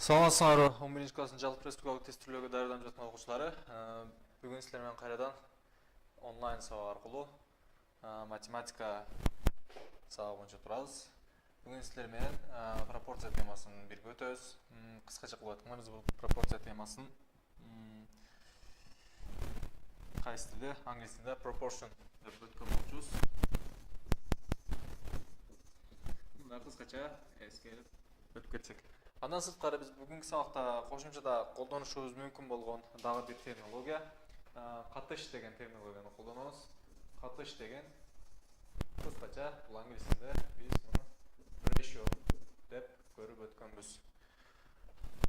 Саламатсыңарбы 11 класстын жалпы республикалык тестилөөгө даярданып жаткан окуучулары. Бүгүн силер менен кайрадан онлайн сабак аркылуу математика сабагы боюнча турабыз. Бүгүн силер менен пропорция темасын бирге өтөбүз. Кыскача кылып айтканда биз бул пропорция темасын кайсы тилде, англис тилинде proportion деп өткөн болчубуз. Мына кыскача эскерип өтүп кетсек. Андан сырткары биз бүгүнкү сабакта кошумчада колдонушубуз мүмкүн болгон дагы бир терминология, катыш деген терминологияны колдонобуз. Катыш деген кыскача бул англис тилинде биз муну ratio деп көрүп өткөнбүз.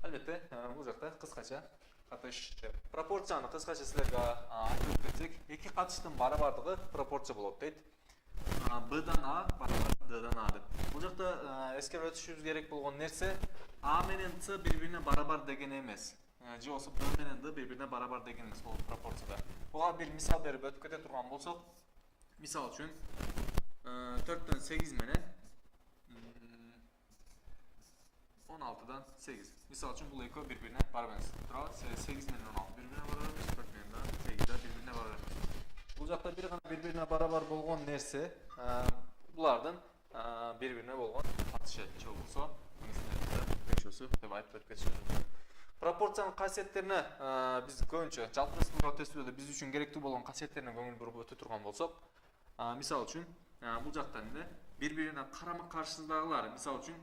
Албетте, бул жакта кыскача катыш деп. Пропорцияны кыскача силерге айтып кетсек, эки катыштын барабардыгы пропорция болот дейт. Б'дан А барабар D'дан А деп. Бул жакта эскерип өтүшүбүз керек болгон нерсе А менен С бири-бирине барабар деген эмес. Же болсо Б менен Д бири-бирине барабар деген эмес бул пропорцияда. Буга бир мисал берип өтүп кете турган болсок, мисал үчүн 4төн 8 менен 16дан 8. Мисал үчүн бул экөө бири-бирине барабар эмес. Туурабы? 8 менен 16 бири-бирине барабар эмес, 4 менен 8 да бири-бирине барабар эмес. Бул жакта бир гана бири-бирине барабар болгон нерсе булардын бири-бирине болгон катышы же болсо ratiosu деп айтып өтүп кетишибиз мүмкүн. Пропорциянын касиеттерине биз көбүнчө жалпы республикалык тестилөөдө биз үчүн керектүү болгон касиеттерине көңүл буруп өтө турган болсок, мисал үчүн бул жакта эмне бири-бирине карама каршыдагылар, мисал үчүн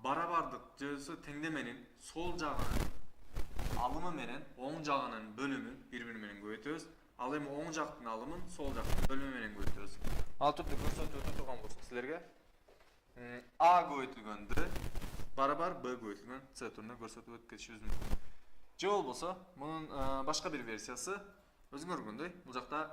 барабардык же болсо теңдеменин сол жагынын алымы менен оң жагынын бөлүмүн бири-бири менен көбөйтөбүз. Ал эми оң жактын алымын сол жактын бөлүмү менен көбөйтөбүз. Ал түрдө көрсөтүп өтө турган болсок силерге А көбөйтүлгөн Д барабар Б көбөйтүлгөн С түрүндө көрсөтүп өтүп кетишибиз мүмкүн. Же болбосо мунун башка бир версиясы өзүңөр көргөндөй, бул жакта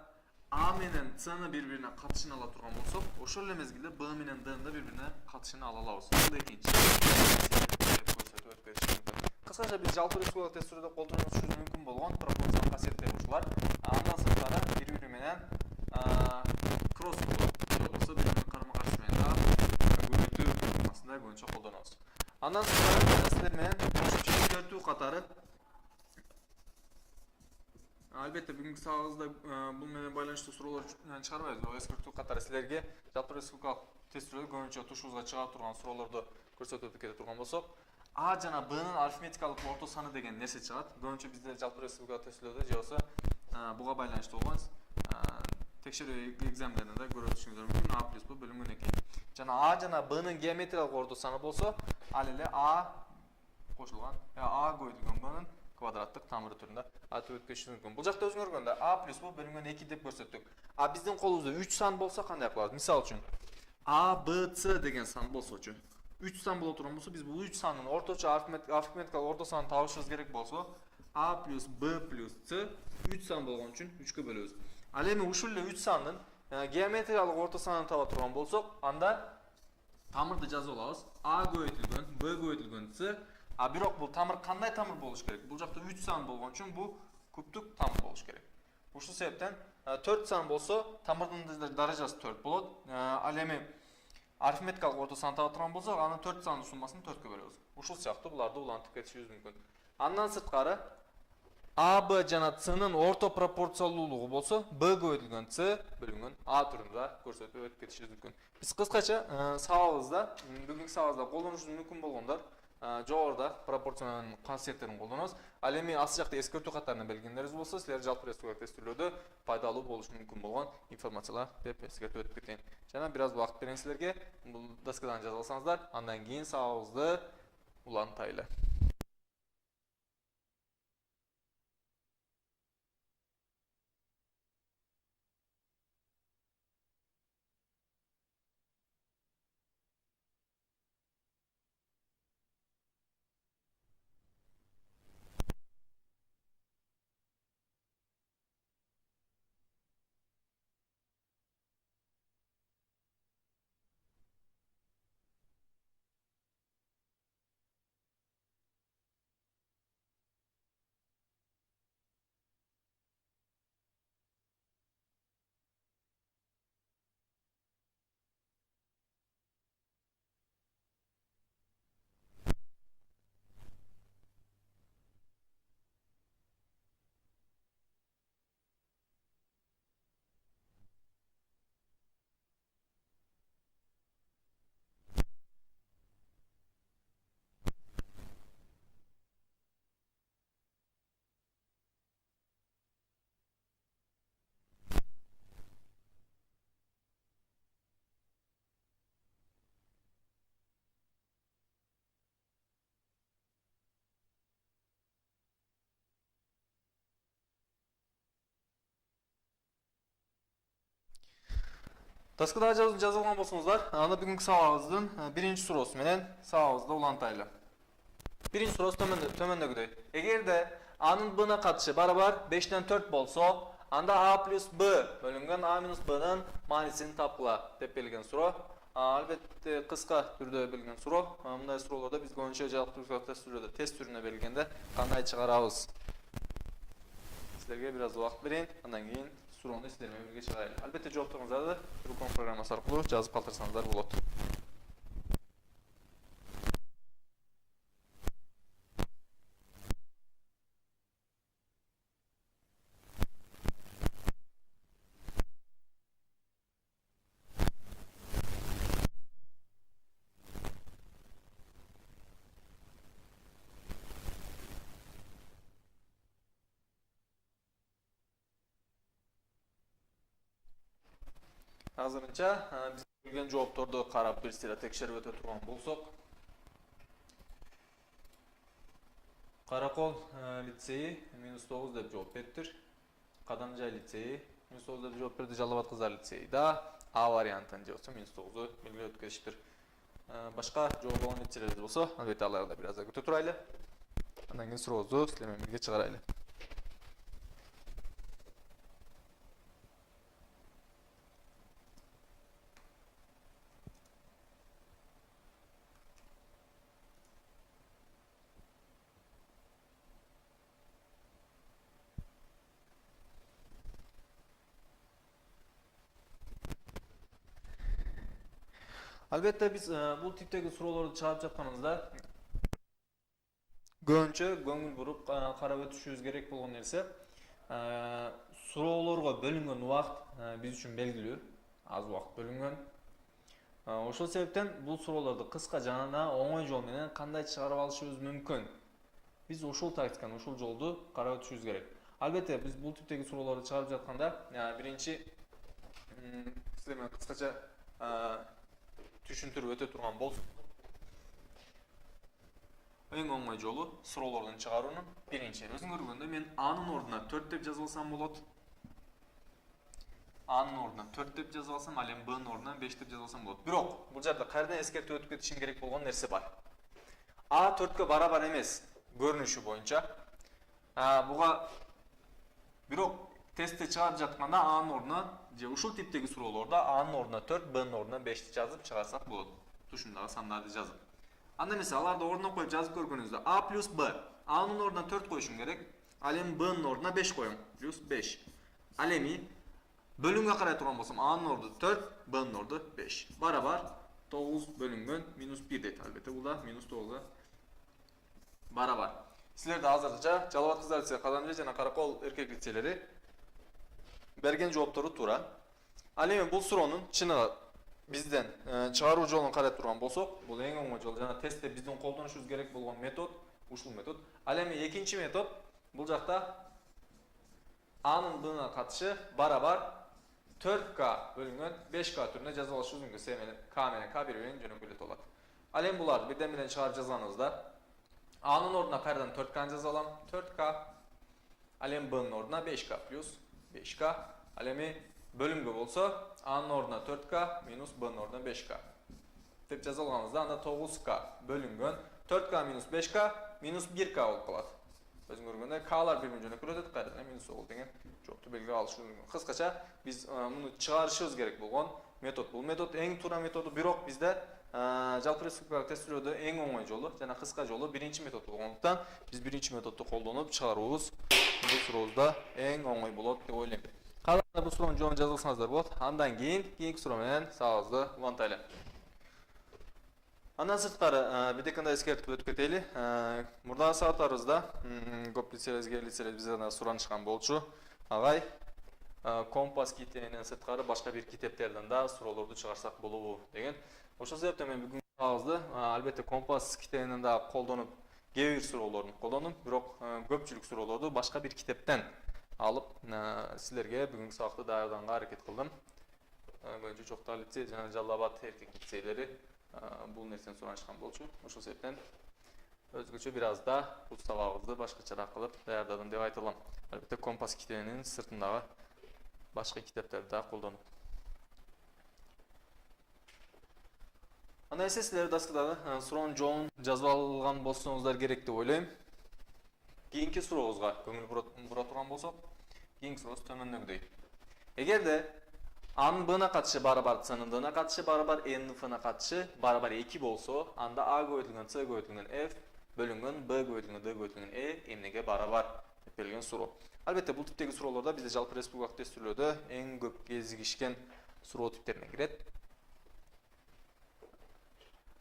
А менен Цны бири-бирине катышын ала турган болсок, ошол эле мезгилде Б менен Дны да бири-бирине катышын ала алабыз. Бул экинчи көрсөтүп өтүп кетишибиз мүмкүн. Кыскача биз жалпы республикалык тестилөөдө колдонушубуз мүмкүн болгон пропорциянын касиеттери ушулар. Андан сырткары бири-бири менен кросс болот, же болбосо бири-биринин карама-каршы менен көбөйтүү формасында көбүнчө колдонобуз. Андан сырткары силер менен кошумча өзгөртүү катары албетте бүгүнкү сабагыбызда бул менен байланыштуу суроолор чыгарбайбыз. Бул эскертүү катары силерге жалпы республикалык тестилөөдө көбүнчө тушуубузга чыга турган суроолорду көрсөтүп кете турган болсок, А жана Б'нын арифметикалык орто саны деген нерсе чыгат. Көбүнчө бизде жалпы республикалык тестилөөдө же болсо буга байланыштуу болгон текшерүү экзамендеринде көрүп өтүшүңүздөр мүмкүн. А плюс Б бөлүнгөн 2. Жана А жана Б'нын геометриялык орто саны болсо, ал эле А кошулган А көбөйтүлгөн Б'нын квадраттык тамыры түрүндө айтып өтүп кетишибиз мүмкүн. Бул жакта өзүңөр көргөндө А плюс Б бөлүнгөн 2 деп көрсөттүк. А биздин колубузда 3 сан болсо кандай кылабыз? Мисал үчүн А, Б, С деген сан болсочу. 3 сан боло турган болсо, биз бул 3 санын орточо арифметикалык орто санын табышыбыз керек болсо, А плюс Б плюс С 3 сан болгон үчүн 3кө бөлөбүз. Ал эми ушул эле 3 сандын геометриялык орто санын таба турган болсок, анда тамырды жазып алабыз. А көбөйтүлгөн Б көбөйтүлгөн С. Бирок бул тамыр кандай тамыр болуш керек? Бул жакта 3 сан болгон үчүн бул кубтук тамыр болуш керек. Ушул себептен 4 сан болсо, тамырдын даражасы 4 болот. Ал эми арифметикалык орто сан таба турган болсок, анын 4 сандын суммасын 4кө бөлөбүз. Ушул сыяктуу буларды улантып кетишибиз мүмкүн. Андан сырткары А, Б жана Цнын орто пропорциялуулугу болсо, Б көбөйтүлгөн С бөлүнгөн А түрүндө көрсөтүп өтүп кетишибиз мүмкүн. Биз кыскача сабагыбызда, бүгүнкү сабагыбызда колдонушубуз мүмкүн болгондор жогоруда пропорциянын касиеттерин колдонобуз. Ал эми асыл жакта эскертүү катарына белгилендериңиз болсо, силер жалпы республикалык тестилөөдө пайдалуу болушу мүмкүн болгон информациялар деп эскертип өтүп кетейин. Жана бир аз убакыт берейин силерге, бул доскадан жаза алсаңыздар, андан кийин сабагыбызды улантайлы. Таскыда жазылған болсаңыздар, аны бүгінгі сабағымыздың бірінші сурасы менен сабағымызды улантайлы. Бірінші сурасы төмендегідей. Егер де A'нын B'на қатышы барабар 5-тен 4 болса, анда A плюс B бөлінген A минус B'нің манисini тапқыла деп белген сұра. Әлбетте қысқа түрде белген сұра. Мұндай сұраларда біз көбінше жалпы тест түріне белгенде қандай шығарабыз. Сіздерге biraz уақыт берейін, андан кейін сураны сіздермен бірге шығарайын. Әлбетте жауаптарыңыздарды Rukon программасы арқылы жазып қалдырсаңыздар болады. Азырынча biz келген жоопторду карап бир сыйра текшерип өтө турган болсок, Каракол лицейи -9 деп жооп бериптир. Кадамжай лицейи -9 деп жооп берди. Жалал Абад кыздар лицейи да А вариантын же болсо -9 белгилеп өткөзүптүр. Башка жооп болгон лицейлер болсо, албетте аларды да бир аз күтө турайлы. Андан кийин сурообузду силер менен бирге чыгарайлы. Albatta biz bu tipdagi so'rovlarni chiqarib жатканыбызda көбүнчө көңүл буруп карап өтүшүбүз керек болгон нерсе суроолорго бөлүнгөн убакыт биз үчүн белгилүү, аз убакыт бөлүнгөн. Ошол себептен бул суроолорду кыска жана оңой жол менен кандай чыгарып алышыбыз мүмкүн? Биз ошол тактиканы, ошол жолду карап өтүшүбүз керек. Албетте биз бул типдеги суроолорду чыгарып жатканда биринчи силер менен кыскача түшүндүрүп өтө турган болсун. Эң оңой жолу суроолордун чыгаруунун биринчи. Өзүң көргөндө мен A'нын ордуна 4 деп жазып алсам болот. A'нын ордуна 4 деп жазып алсам, ал эми B'нын ордуна 5 деп жазып алсам болот. Бирок бул жерде кайрадан эскертип өтүп кетишим керек болгон нерсе бар. А 4кө барабар эмес көрүнүшү боюнча. Буга бирок тестти чыгарып жатканда A'нын ордуна же ушул типтеги суроолордо A'нын ордуна 4, B'нын ордуна 5 жазып чыгарсак болот. Тушундагы сандарды жазып. Анда эмес аларды ордуна коюп жазып көргөнүңүздө A плюс B. A'нын ордуна 4 коюшум керек. Ал эми B'нын ордуна 5 коем. Плюс 5. Ал эми бөлүнгө карай турган болсом A'нын орду 4, B'нын орду 5. Барабар 9 бөлүнгөн -1 дейт. Албетте бул да -9га барабар. Силерде азырынча Жалал Абад кыздар лицейи, Кадамжай жана Каракол эркек лицейлери берген жооптору туура. Ал эми бул суроонун чыныгы бизден чыгаруу жолун карап турган болсок, бул эң оңой жол жана тестте биздин колдонушубуз керек болгон метод ушул метод. Ал эми экинчи метод бул жакта A'нын B'на катышы барабар 4К бөлүнгөн 5К түрүнө жазып алышыбыз мүмкүн. С менен К менен К бири-бирин жөнөкөйлөтүп алат. Ал эми буларды бирден бирден чыгарып жазганыбызда A'нын ордуна кайрадан 4К'ны жазып алам. 4К. Ал эми B'нын ордуна 5К плюс 5К. Ал эми бөлүмгө болсо A'нын ордуна 4К минус B'нын ордуна 5К деп жазып алганыбызда анда 9К бөлүнгөн 4К минус 5К минус 1К болуп калат. Өзүң көргөндөй К'лар бири-бирин жөнөкөй өтөт, кайрадан минус 9 деген жоопту белгилеп алышыбыз мүмкүн. Кыскача биз муну чыгарышыбыз керек болгон метод. Бул метод эң туура методу, бирок бизде жалпы республикалык тестирөөдө эң оңой жолу жана кыска жолу биринчи метод болгондуктан биз биринчи методду колдонуп чыгаруубуз бул сурообузда эң оңой болот деп ойлойм. Калган бул суроонун жообун жазып алсаңыздар болот. Андан кийинки суроо менен сабагыбызды улантайлы. Андан сырткары бирдекенде эскертип өтүп кетели. Мурдагы сабактарыбызда көп лицейлер бизден суранышкан болчу. Агай, компас китебинен сырткары башка бир китептерден да суроолорду чыгарсак болобу деген. Ошол себептен мен бүгүнкү сабагыбызды албетте компас китебинен да колдонуп, кээ бир суроолорду колдонуп, бирок көпчүлүк суроолорду башка бир китептен алып силерге бүгүнкү сабакты даярданга аракет кылдым. Көбүнчө Чоктал лицей жана Жалал Абад эркек лицейлери бул нерсени суранышкан болчу. Ошол себептен өзгөчө бир аз да бул сабагыбызды башкачараак кылып даярдадым деп айта алам. Албетте компас китебинин сыртындагы башка китептерди да колдонуп. Анда эсе силер даскадагы суроонун жообун жазып алган болсоңуздар керек деп ойлойм. Кийинки сурообузга көңүл бура турган болсок, кийинки сурообуз төмөндөгүдөй. Эгерде A'nın B'na katışı barabar, C'nın D'na katışı barabar, N'nin F'na katışı barabar 2 bolso, anda A көбөйтүлгөн C көбөйтүлгөн F bölüngөн B көбөйтүлгөн D көбөйтүлгөн E эмнеге барабар деп берилген суроо. Албетте бул типтеги суроолордо бизде жалпы республикалык тестилөөдө эң көп кезигишкен суроо типтерине кирет.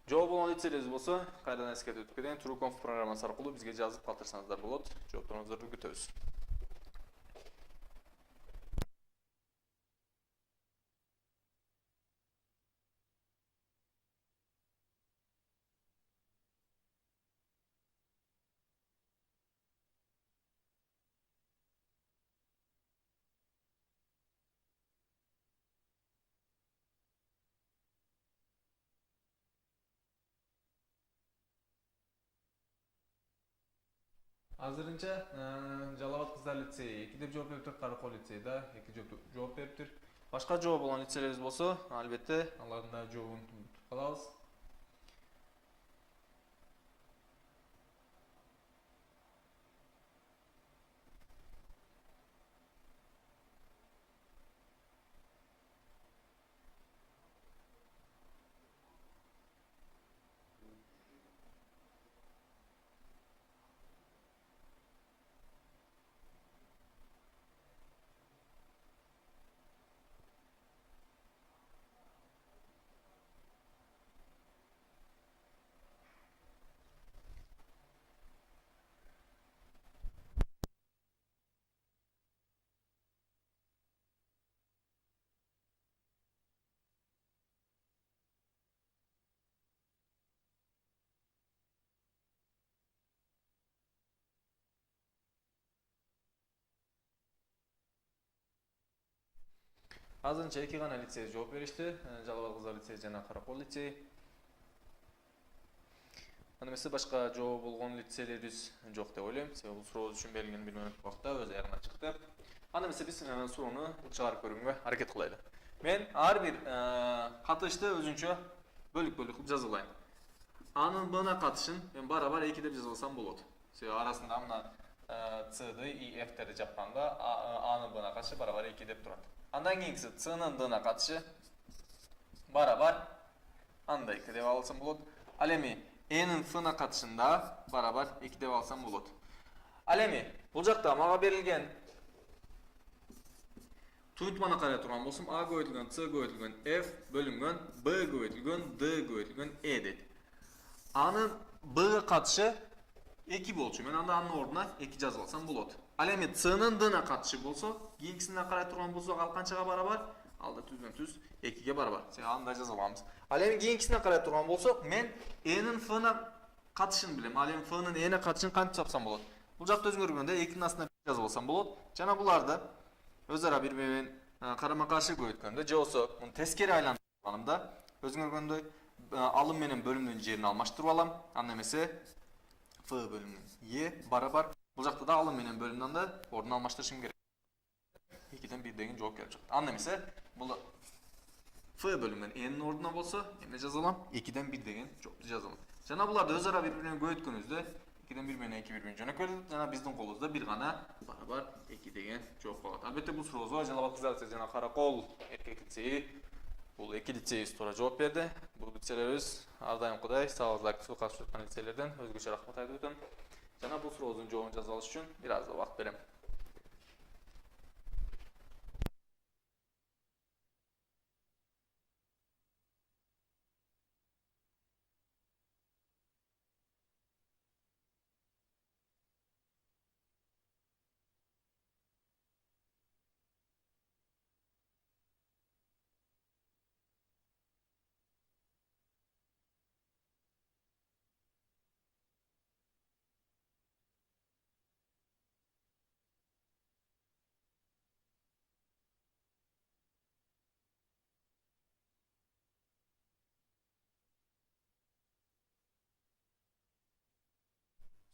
Жооп болгон лицелерибиз болсо, кайрадан эскертип өтүп кетейин, TrueConf программасы аркылуу бизге жазып калтырсаңыздар болот. Жоопторуңуздарды күтөбүз. Азырынча Жалал Абад кыздар лицейи 2 деп жооп бериптир, Каракол лицейи да 2 деп жооп бериптир. Башка жооп болгон лицейлерибиз болсо, албетте алардын да жообун күтүп калабыз. Азырынча 2 гана лицей жооп беришти. Жалал Абад кыздар лицейи жана Каракол лицейи. Анда эмесе башка жооп болгон лицейлерибиз жок деп ойлойм. Себеби бул сурообуз үчүн берилген 1 мүнөт убакта өз аягына чыкты. Анда эмесе биз суроону чыгарып көрүүгө аракет кылайлы. Мен ар бир катышты өзүнчө бөлүк-бөлүк кылып жазып алайын. A'нын B'на катышын мен барабар 2 деп жазып алсам болот. Себеби арасында мына C'ды и F'терди жапканда A'нын B'на катышы барабар 2 деп турат. Андан кийинкиси C'нын D'на катышы барабар андай 2 деп алсам болот. Ал эми N'нын F'на катышында барабар 2 деп алсам болот. Ал эми бул жакта мага берилген туйнтманы карай турган болсом, A көбөйтүлгөн C көбөйтүлгөн F бөлүнгөн B көбөйтүлгөн D көбөйтүлгөн E дейт. A'нын B'га катышы 2 болчу. Мен анда анын ордуна 2 жазып алсам болот. Ал эми C'нын D'на катышы болсо, кийинкисине карай турган болсок, ал канчага барабар? Ал да түздөн-түз 2ге барабар. Сен андай жазып алабыз. Ал эми кийинкисине карай турган болсок, мен N'нын F'на катышын билем. Ал эми F'нын N'не катышын кантип тапсам болот? Бул жакта өзүңөр көргөндөй 2-нин астына жазып алсам болот. Жана буларды өз ара бири менен карама-каршы көбөйткөндө, же болсо муну тескери айландырганымда өзүңөр көргөндөй алым менен бөлүмдүн жерин алмаштырып алам. Анда эмесе F бөлүнгөн E барабар. Бул жакта да алым менен бөлүмдүн да ордун алмаштырышым керек. 2ден 1 деген жооп келип чыкты. Анда эмесе бул F бөлүнгөн N'нин ордуна болсо, эмне жаза алам? 2ден 1 деген жоопту жаза алам. Жана буларды өз ара бири менен көбөйткөнүбүздө 2ден 1 менен 2 бири жөнөкөй, жана биздин колубузда бир гана барабар 2 деген жооп калат. Албетте бул сурообузга Жалал Абад кыздар лицейи жана Каракол эркек лицейи бул 2 лицейибиз туура жооп берди. Бул лицейлерибиз ар дайымкыдай сабагыбызга активдүү катышып аткан лицейлерден өзгөчө рахмат айтып өтөм. Жана бул сурообуздун жообун жазып алыш үчүн бир аз убакыт берем.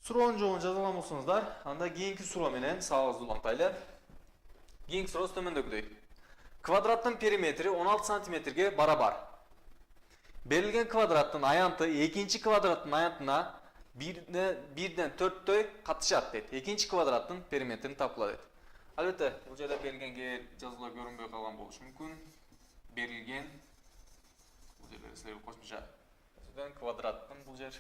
Суроонун жообун жаза алган болсоңуздар, анда кийинки суроо менен сабагыбызды улантайлы. Кийинки суроо төмөндөгүдөй. Квадраттын периметри 16 сантиметрге барабар. Берилген квадраттын аянты экинчи квадраттын аянтына бирден төрттөй катышат дейт. Экинчи квадраттын периметрин тапкыла дейт. Албетте, бул жерде берилгенге жазуулар көрүнбөй калган болушу мүмкүн. Берилген бул жерде силерге кошумча квадраттын бул жер.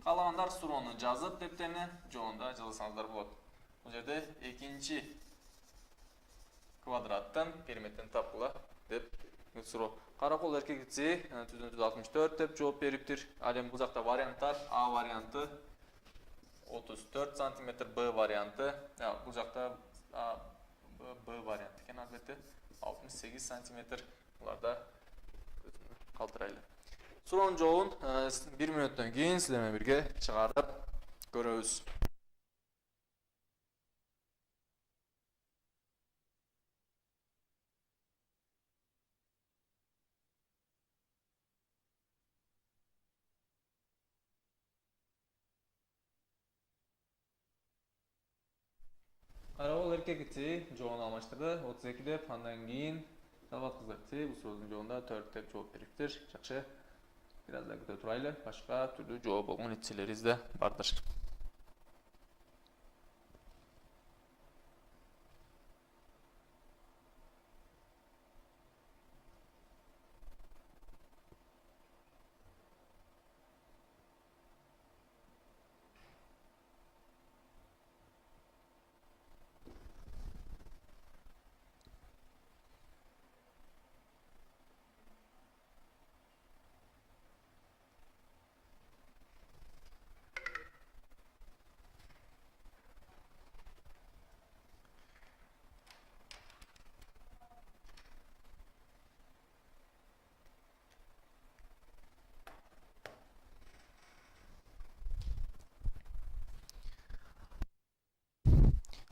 Каалагандар суроону жазып дептени жоонда жазсаңыздар болот. Бул жерде экинчи квадраттын периметрин тапкыла деп суроо. Каракол эркекти түздөн 64 деп жооп бериптир. Ал эми бул жакта варианттар: А варианты 34 см, Б варианты, бул жакта Б варианты экен албетте 68 см. Буларда калтырайлы. Суроонун жообун 1 мүнөттөн кийин силер менен бирге чыгарып көрөбүз. Карабол эркекти жообун алмаштырды 32 деп, андан кийин Талбат кыздарти бул суроонун жообунда 4 деп жооп бериптир. Жакшы. Biraz da күтө турайлы. Башка түрдүү жооп болгон нетселерибиз да бардыр.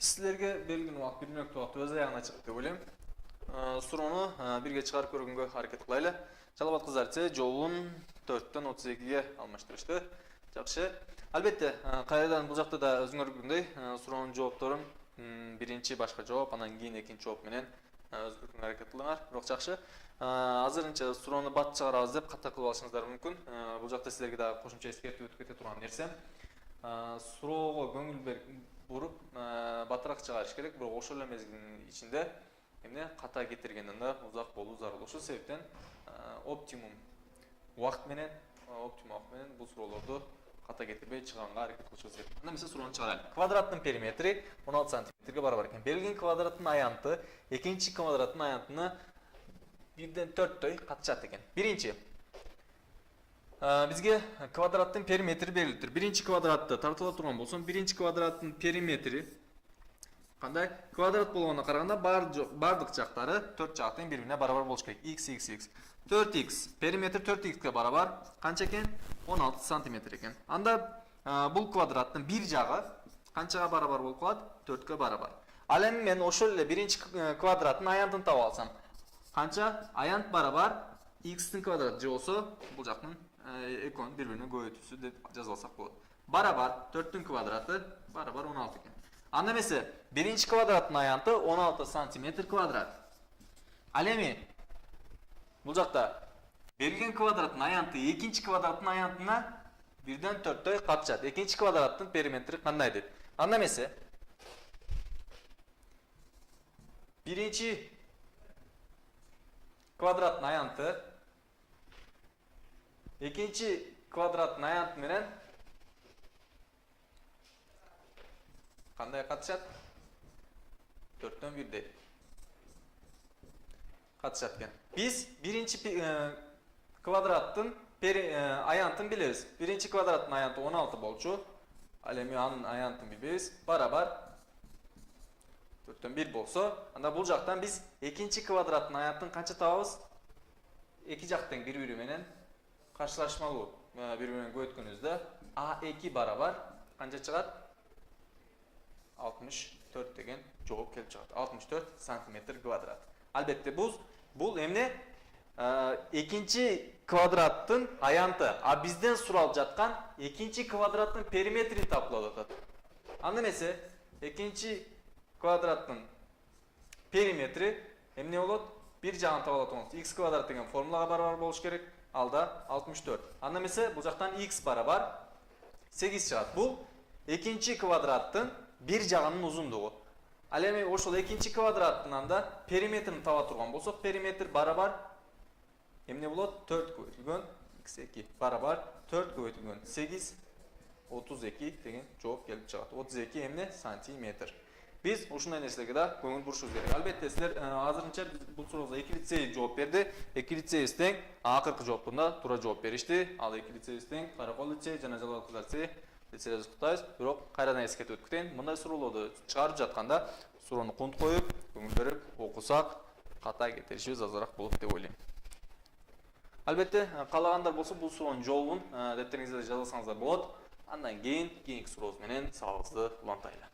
Sizlerge belgili убакыт 1 мүнөттүк убакыт өз аягына чыкты деп ойлойм. Суроону бирге чыгарып көргөнгө аракет кылайлы. Жалабат кыздар жообун 4төн 32ге алмаштырышты. Жакшы. Албетте, кайрадан бул жакта да өзүңөр көргөндөй суроонун жоопторун биринчи башка жооп, андан кийин экинчи жооп менен өзгөртүүгө аракет кылыңар. Бирок жакшы. Азырынча суроону бат чыгарабыз деп ката кылып алышыңыздар мүмкүн. Бул жакта силерге да кошумча эскертүү өтүп кете турган нерсе. Суроого көңүл буруп батыраак чыгарыш керек, бирок ошол эле мезгилдин ичинде эмне ката кетиргенден да узак болуу зарыл. Ошол себептен оптимум убакыт менен бул суроолорду ката кетирбей чыганга аракет кылышыбыз керек. Анда эмесе суроону чыгарайлы. Квадраттын периметри 16 см барабар экен. Берилген квадраттын аянты экинчи квадраттын аянтына 1ден 4төй катышат экен. Биринчи бизге квадраттын периметри берилиптир. Биринчи квадратты тартыла турган болсом, биринчи квадраттын периметри кандай? Квадрат болгонуна караганда бардык жактары 4 жактын бири-бирине барабар болуш керек. X, X, X. 4x, периметр 4x'ке барабар. Канча экен? 16 см экен. Анда бул квадраттын бир жагы канчага барабар болуп калат? 4кө барабар. Ал эми мен ошол эле биринчи квадраттын аянтын таап алсам, канча? Аянт барабар x'тин квадраты же болсо бул жактын экөөнүн бири-бирине көбөйтүүсү деп жазып алсак болот. Барабар 4түн квадраты барабар 16 экен. Анда эмесе биринчи квадраттын аянты 16 см квадрат. Ал эми бул жакта берилген квадраттын аянты экинчи квадраттын аянтына 1ден 4төй катышат. Экинчи квадраттын периметри кандай дейт? Анда эмесе биринчи квадраттын аянты экинчи квадраттын аянты менен кандай катышат? 4төн 1дей катышат экен. Биз биринчи квадраттын аянтын билебиз. Биринчи квадраттын аянты 16 болчу. Ал эми анын аянтын билбейбиз. Барабар 4төн 1 болсо, анда бул жактан биз экинчи квадраттын аянтын канча табабыз? Эки жак тең бири-бири менен каршылашмалуу. Бири-бири менен көбөйткөнүбүздө A2 барабар канча чыгат? 64 деген жооп келип чыгат. 64 см квадрат. Албетте бул эмне? Экинчи квадраттын аянты, а бизден суралып жаткан экинчи квадраттын периметрин тапкылап атат. Анда эмесе экинчи квадраттын периметри эмне болот? Bir жағын таба алатыңыз. X квадрат деген формулаға барабар болуш керек. Алда 64. Анда эмесе бул жактан x барабар 8 чыгат. Бул экинчи квадраттын bir жагынын узундугу. Ал эми ошол экинчи квадраттын да периметрин таба турган болсок, периметр барабар эмне болот? 4 көбөйтүлгөн x2 барабар 4 көбөйтүлгөн 8 32 деген жооп келип чыгат. 32 эмне? Сантиметр. Biz ушундай нерселерге да көңүл бурушубуз керек. Албетте силер азырынча бул суроого 2 лицей жооп берди. 2 лицейибиз тең акыркы жооптунда туура жооп беришти. Ал 2 лицейибиз тең Каракол лицей жана Жалал кыздар лицейде кутайбыз. Бирок кайрадан эскертип өткүтейин. Мындай суроолорду чыгарып жатканда суроону кунт коюп, көңүл берип окусак, ката кетиришибиз азыраак болот деп ойлойм. Албетте, каалагандар болсо бул суроонун жообун дептериңизде жазсаңыздар болот. Андан кийинки сурообуз менен сабагыбызды улантайлы.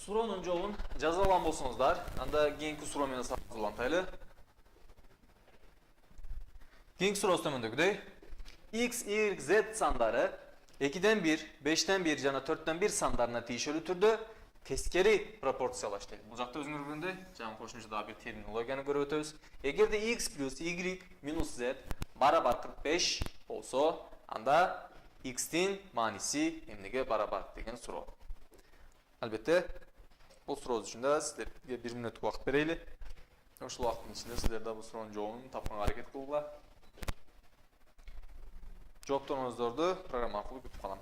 Суроонун жообун жазып алган болсоңуздар, анда кийинки суроо менен сабагыбызды улантайлы. Кийинки сурообуз төмөндөгүдөй. X, Y, Z сандары 2-ден 1, 5-тен 1 жана 4-тен 1 сандарына тийишелүү түрдө тескери пропорциялаш дейт. Бул жакта өзүңөр көргөндөй, жаңы кошумча дагы бир терминологияны көрүп өтөбүз. Эгерде X плюс Y минус Z барабар 45 болсо, анда X'тин мааниси эмнеге барабар деген суроо. Албетте, бул суроо үчүн да сиздерге 1 мүнөттүк убакыт берели. Ошол убакыттын ичинде сиздер да бул суроонун жообун тапканга аракет кылгыла. Жоопторуңуздарды программа аркылуу күтүп калам.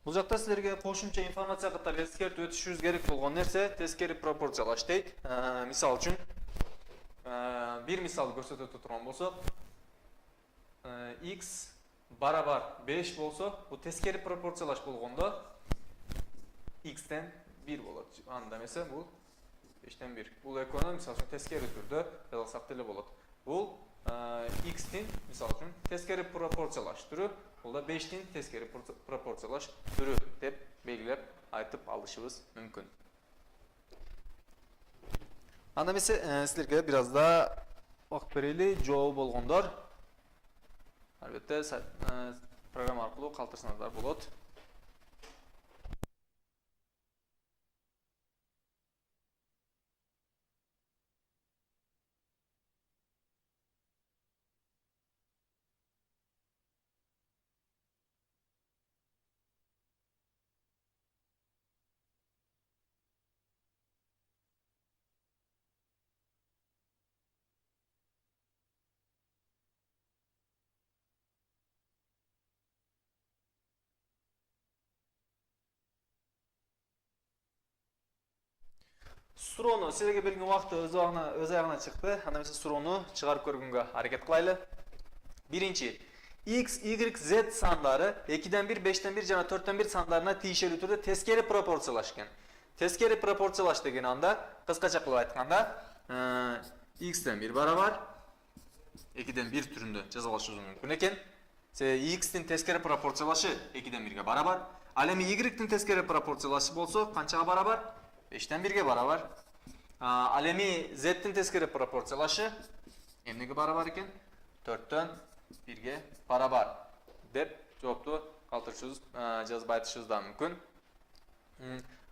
Бул жакта силерге кошумча информация катары эскертип өтүшүбүз керек болгон нерсе тескери пропорциялаш дейт. Мисал үчүн бир мисалды көрсөтө турган болсок, x барабар 5 болсо, бул тескери пропорциялаш болгондо x-тен 1 болот. Анда эмесе бул 5-тен 1. Бул экөөнү мисал үчүн тескери түрдө жазсак деле болот. Бул x-тин мисал үчүн тескери пропорциялаш түрү, бул да 5-тин тескери пропорциялаш түрү деп белгилеп айтып алышыбыз мүмкүн. Анда эмесе силерге бир аз да убакыт берели, жообу болгондор албетте программа аркылуу калтырсаңыздар болот. Суроону силерге берген убакыт өз аягына чыкты. Анда эмесе суроону чыгарып көргөнгө аракет кылайлы. Биринчи, X, Y, Z sanları 2'den 1, 5'ten 1 жана 4'ten 1 sanlarına tiyişeli türde teskeri proporsiyalashgan. Teskeri proporsiyalash degan anda, qisqacha qilib aytganda, X'ten 1 barabar 2'den 1 türünde жазалашыбыз mümkün ekan. X'tin teskeri proporsiyalaşı 2'den 1'ge barabar. Al эми Y'tin teskeri proporsiyalaşı bolsa qanchaga barabar? 5'ten 1'ge barabar. Al эmi Z'tin teskeri proporsiyalaşı emnege barabar ekan? 4'ten 1'ge barabar deb javobni qoldirishimiz, yozib aytishimiz da mumkin.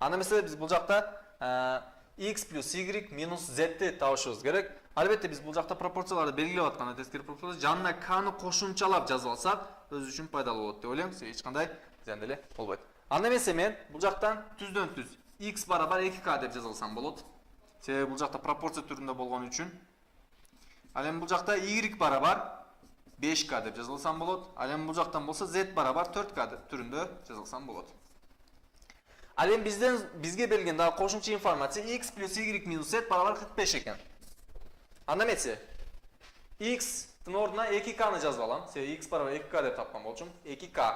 Ana mesela biz bu жақта x plus y minus z'ni табышыбыз керек. Albatta biz bu жақта пропорцияларды белгилеп атканда тескери пропорциялар жанына k-ны кошумчалап жазып алсак, өз үчүн пайдалуу болот деп ойлойм. Эч кандай зыян деле болбойт. Анда эмесе мен бул жактан түздөн түз x барабар 2k деп жаза алсам болот. Себеби бул жакта пропорция түрүндө болгон үчүн. Ал эми бул жакта y барабар 5k деп жаза алсам болот. Ал эми бул жактан болсо z барабар 4k түрүндө жаза алсам болот. Ал эми бизге берилген дагы кошумча информация x плюс y минус z барабар 45 экен. Анда эмесе x-тын ордуна 2k-ны жазып алам. Себеби x барабар 2k деп тапкан болчумун. 2k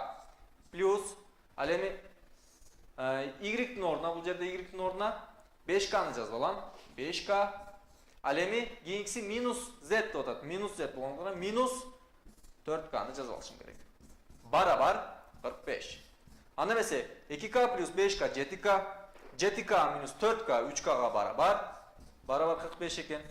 плюс ал эми y-тын ордуна, бул жерде y-тын ордуна 5k-ны жазып алам. 5k ал эми кийинкиси минус z деп атат. Минус z болгондуктан минус 4k-ны жазып алышым керек. Барабар 45. Анда эмесе 2k плюс 5k 7k, 7k минус 4k 3k'га барабар. Барабар 45 экен.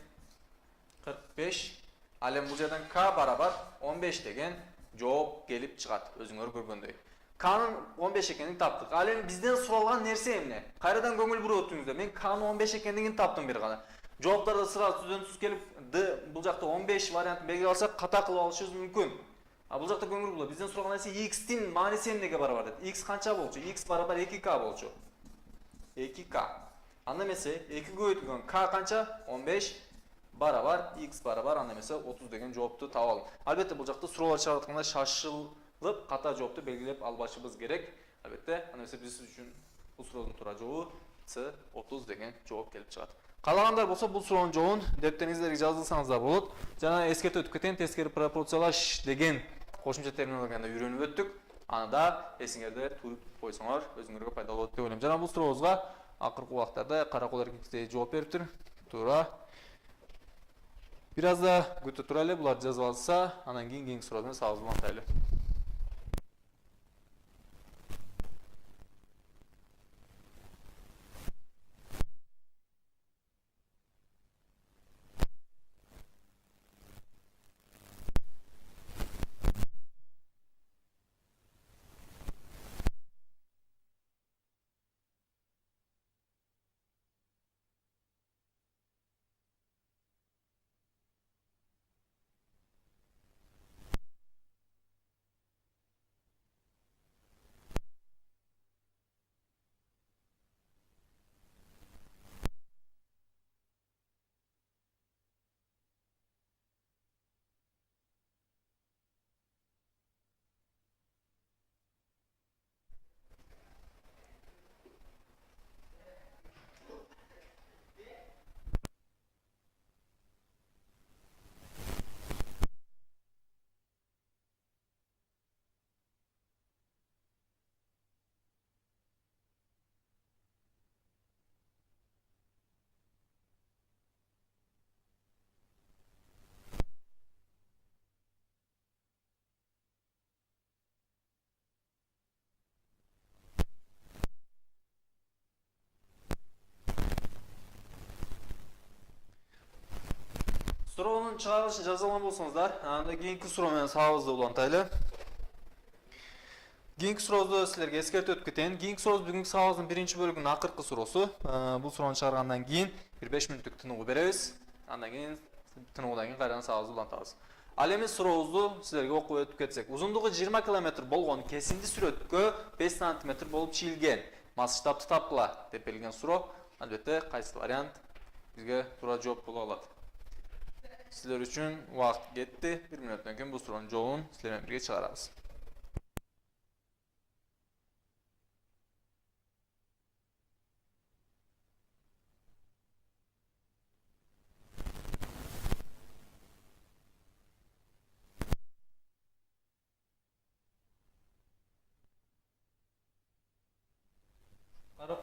45. Ал эми бул жерден k барабар 15 деген жооп келип чыгат, өзүңөр көргөндөй. K-нын 15 экенин таптык. Ал эми бизден суралган нерсе эмне? Кайрадан көңүл буруп өтүңүздөр. Мен K-нын 15 экендигин таптым бир гана. Жооптарда сразу түздөн түз келип, бул жакта 15 вариантын белгилеп алсак, ката кылып алышыбыз мүмкүн. Бул жакта көңүл бурулат. Бизден суралган нерсе x-тин мааниси эмнеге барабар деп. X канча болчу? X барабар 2k болчу. 2k. Анда эмесе 2 көбөйтүлгөн k канча? 15 барабар x барабар анда эмесе 30 деген жоопту таап алдым. Албетте бул жакта суроолор чыгып атканда шашылып ката жоопту белгилеп албашыбыз керек. Албетте анда эмесе биз үчүн бул суроонун туура жообу C 30 деген жооп келип чыгат. Каалагандар болсо бул суроонун жообун дептериңиздерге жазылсаңыз да болот. Жана эскертип өтүп кетейин, тескери пропорциялаш деген кошумча терминологияны үйрөнүп өттүк. Аны да эсиңерде туруп койсоңор өзүңөргө пайдалуу болот деп ойлойм. Жана бул сурообузга акыркы убактарда Каракол эркиндикте жооп бериптир. Туура. Бир аз да күтүп турайлы, булар жазып алса, анан кийин суроодон сабыз улантайлы. Суроонун чыгарылышын жаза алган болсоңуздар, анда кийинки суроо менен сабызды улантайлы. Кийинки сурообузду силерге эскертип өтүп кетейин. Кийинки сурообуз бүгүнкү сабагыбыздын биринчи бөлүгүнүн акыркы суроосу. Бул суроону чыгаргандан кийин бир 5 мүнөттүк тыныгуу беребиз. Андан кийин тыныгуудан кийин кайрадан сабагыбызды улантабыз. Ал эми сурообузду силерге окуп өтүп кетсек. Узундугу 20 км болгон кесинди сүрөткө 5 см болуп чийилген масштабты тапкыла деп берилген суроо. Албетте кайсы вариант бизге туура жооп боло алат. Sizler üçün vaqt getdi. Bir minutdan keyin bu sorunun cevabını sizlerle birlikte çıkarırız.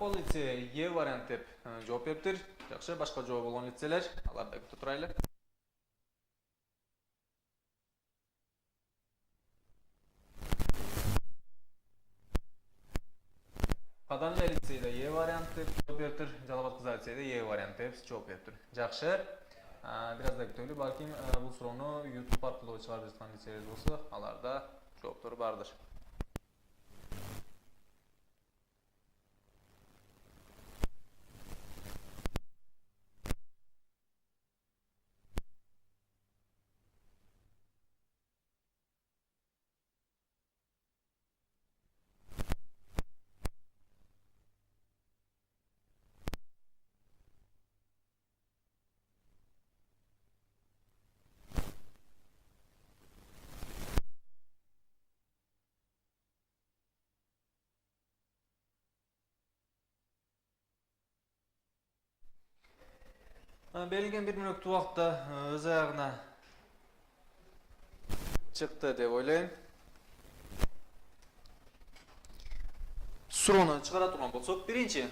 Ол лице Е вариант деп жооп бериптир. Жакшы, башка жооп болгон лицелер, аларды күтүп турайлы. Кадамжа лицейде Е вариант деп жооп бериптир. Жалал Кызы лицейде Е вариант деп жооп бериптир. Жакшы. Biraz da күтөлү, балким бул суроону YouTube аркылуу чыгарып жаткан лицейлер болсо, аларда жооптор бардыр. Берилген 1 мүнөттүк убакытта өз аягына чыкты деп ойлойм. Суроону чыгара турган болсок, биринчи,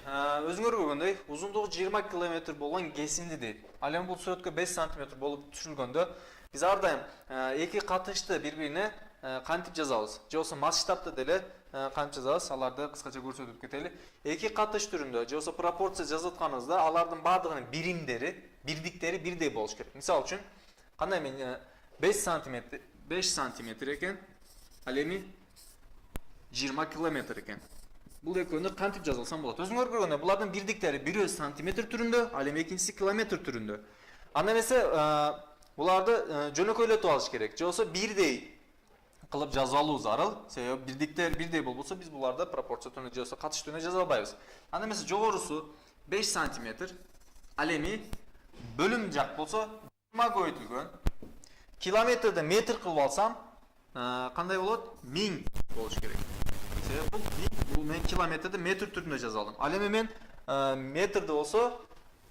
өзүңөр көргөндөй, узундугу 20 км болгон кесинди дейт. Ал эми бул сүрөткө 5 см болуп түшүрүлгөндө, биз ар дайым эки катышты бири-бирине кантип жазабыз, же болбосо масштабты деле кантип жазабыз, аларды кыскача көрсөтүп кетели. Эки катыш түрүндө, же болбосо пропорция жазып атканыбызда, алардын баардыгынын биримдери, бирдиктери бирдей болуш керек. Мисалы үчүн, кандай мен 5 см экен, ал эми 20 км экен. Бул экөөнү кантип жазылсам болот? Өзүңөр көргөндөй, булардын бирдиктери бири сантиметр түрүндө, ал эми экинчиси километр түрүндө. Анда эмесе буларды жөнөкөйлөтүп алыш керек. Же болбосо бирдей кылып жазып алуу зарыл. Себеби бирдиктер бирдей болбосо биз буларды пропорция түрүндө же болбосо катыш түрүндө жаза албайбыз. Анда эмесе жогорусу 5 см, ал эми бөлүм жак болсо 20 көбөйтүлгөн. Километрди метр кылып алсам, кандай болот? 1000 болуш керек. Бул мен километрди метр түрүндө жаза алдым. Ал эми мен метрди болсо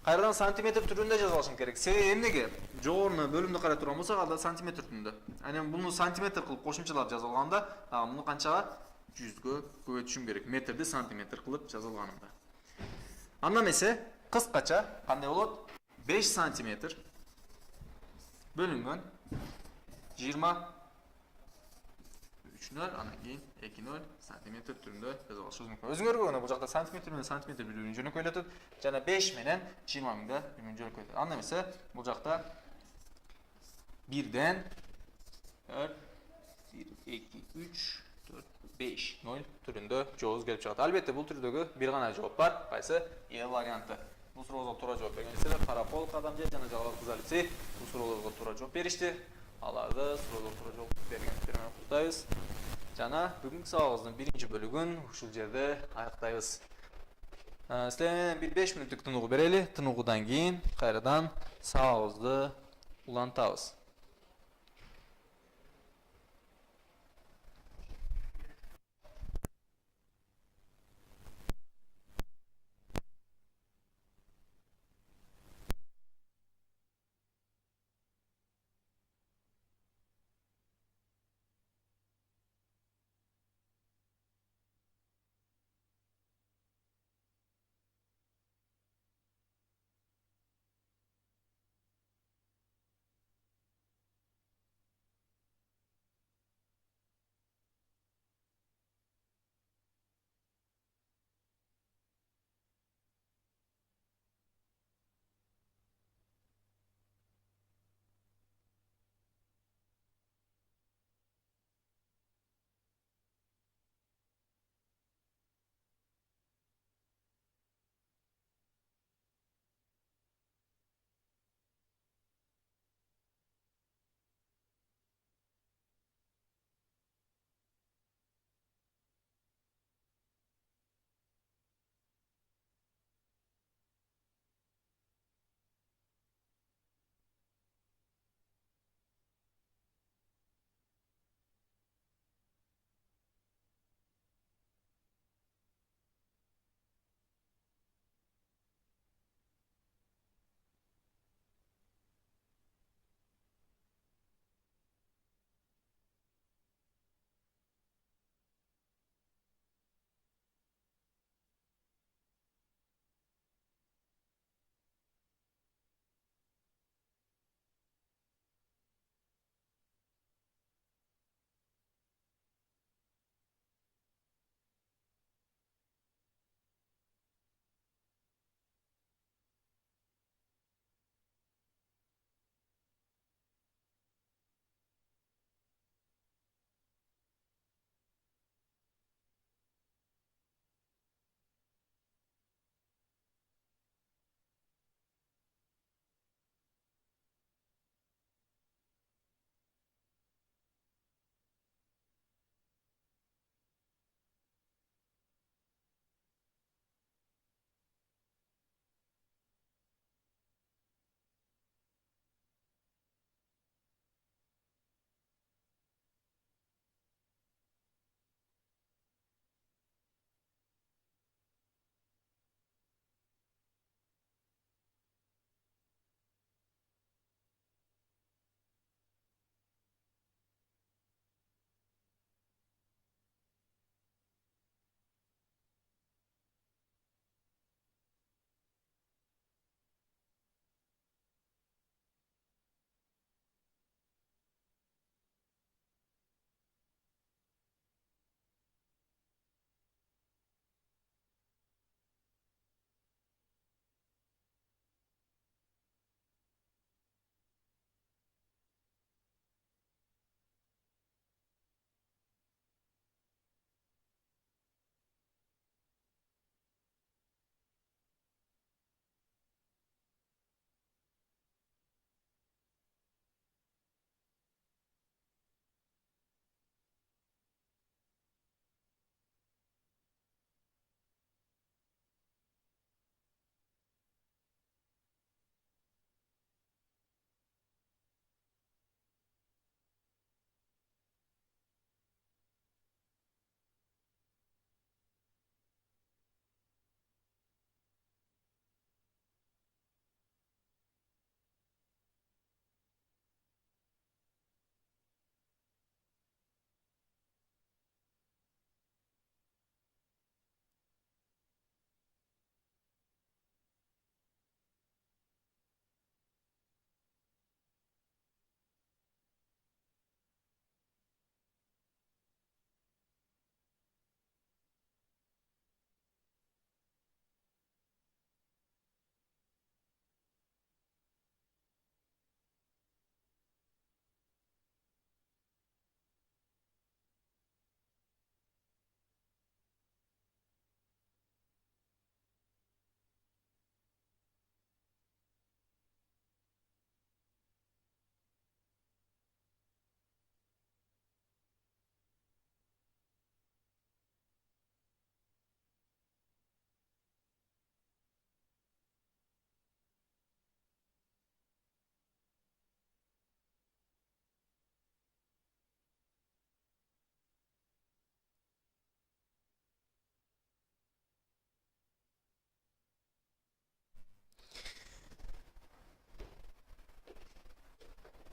кайрадан сантиметр түрүндө жаза алышым керек. Себеби эмнеге? Жогоруна бөлүмдү карай турган болсок, алда сантиметр түрүндө. Анан буну сантиметр кылып кошумчалап жаза алганда, муну канчага 100гө көбөйтүшүм керек. Метрди сантиметр кылып жаза алганымда. Анда эмесе кыскача кандай болот? 5 сантиметр бөлүнгөн 20 3-0, анан кийин 2-0 сантиметр түрүндө жазып алышыбыз мүмкүн. Өзүңөр көргөндөй, бул жакта сантиметр менен сантиметр бири-бирин жөнөкөйлөтөт, жана 5 менен 20 да бири-бирин жөнөкөйлөтөт. Анда эмесе бул жакта 1ден 4 1 2 3 4 5 0 түрүндө жообубуз келип чыгат. Албетте бул түрдөгү бир гана жооп бар, кайсы? Е варианты. Бул суроого туура жооп бергенсиздер, Карапол Кадамжа жана Жалал Кызы лицей бул суроолорго туура жооп беришти. Аларды суроолорго туура жооп бергендер менен куттуктайбыз. Жана бүгүнкү сабагыбыздын биринчи бөлүгүн ушул жерде аяктайбыз. Силер менен бир 5 мүнөттүк тыныгуу берели. Тыныгуудан кийин кайрадан сабагыбызды улантабыз.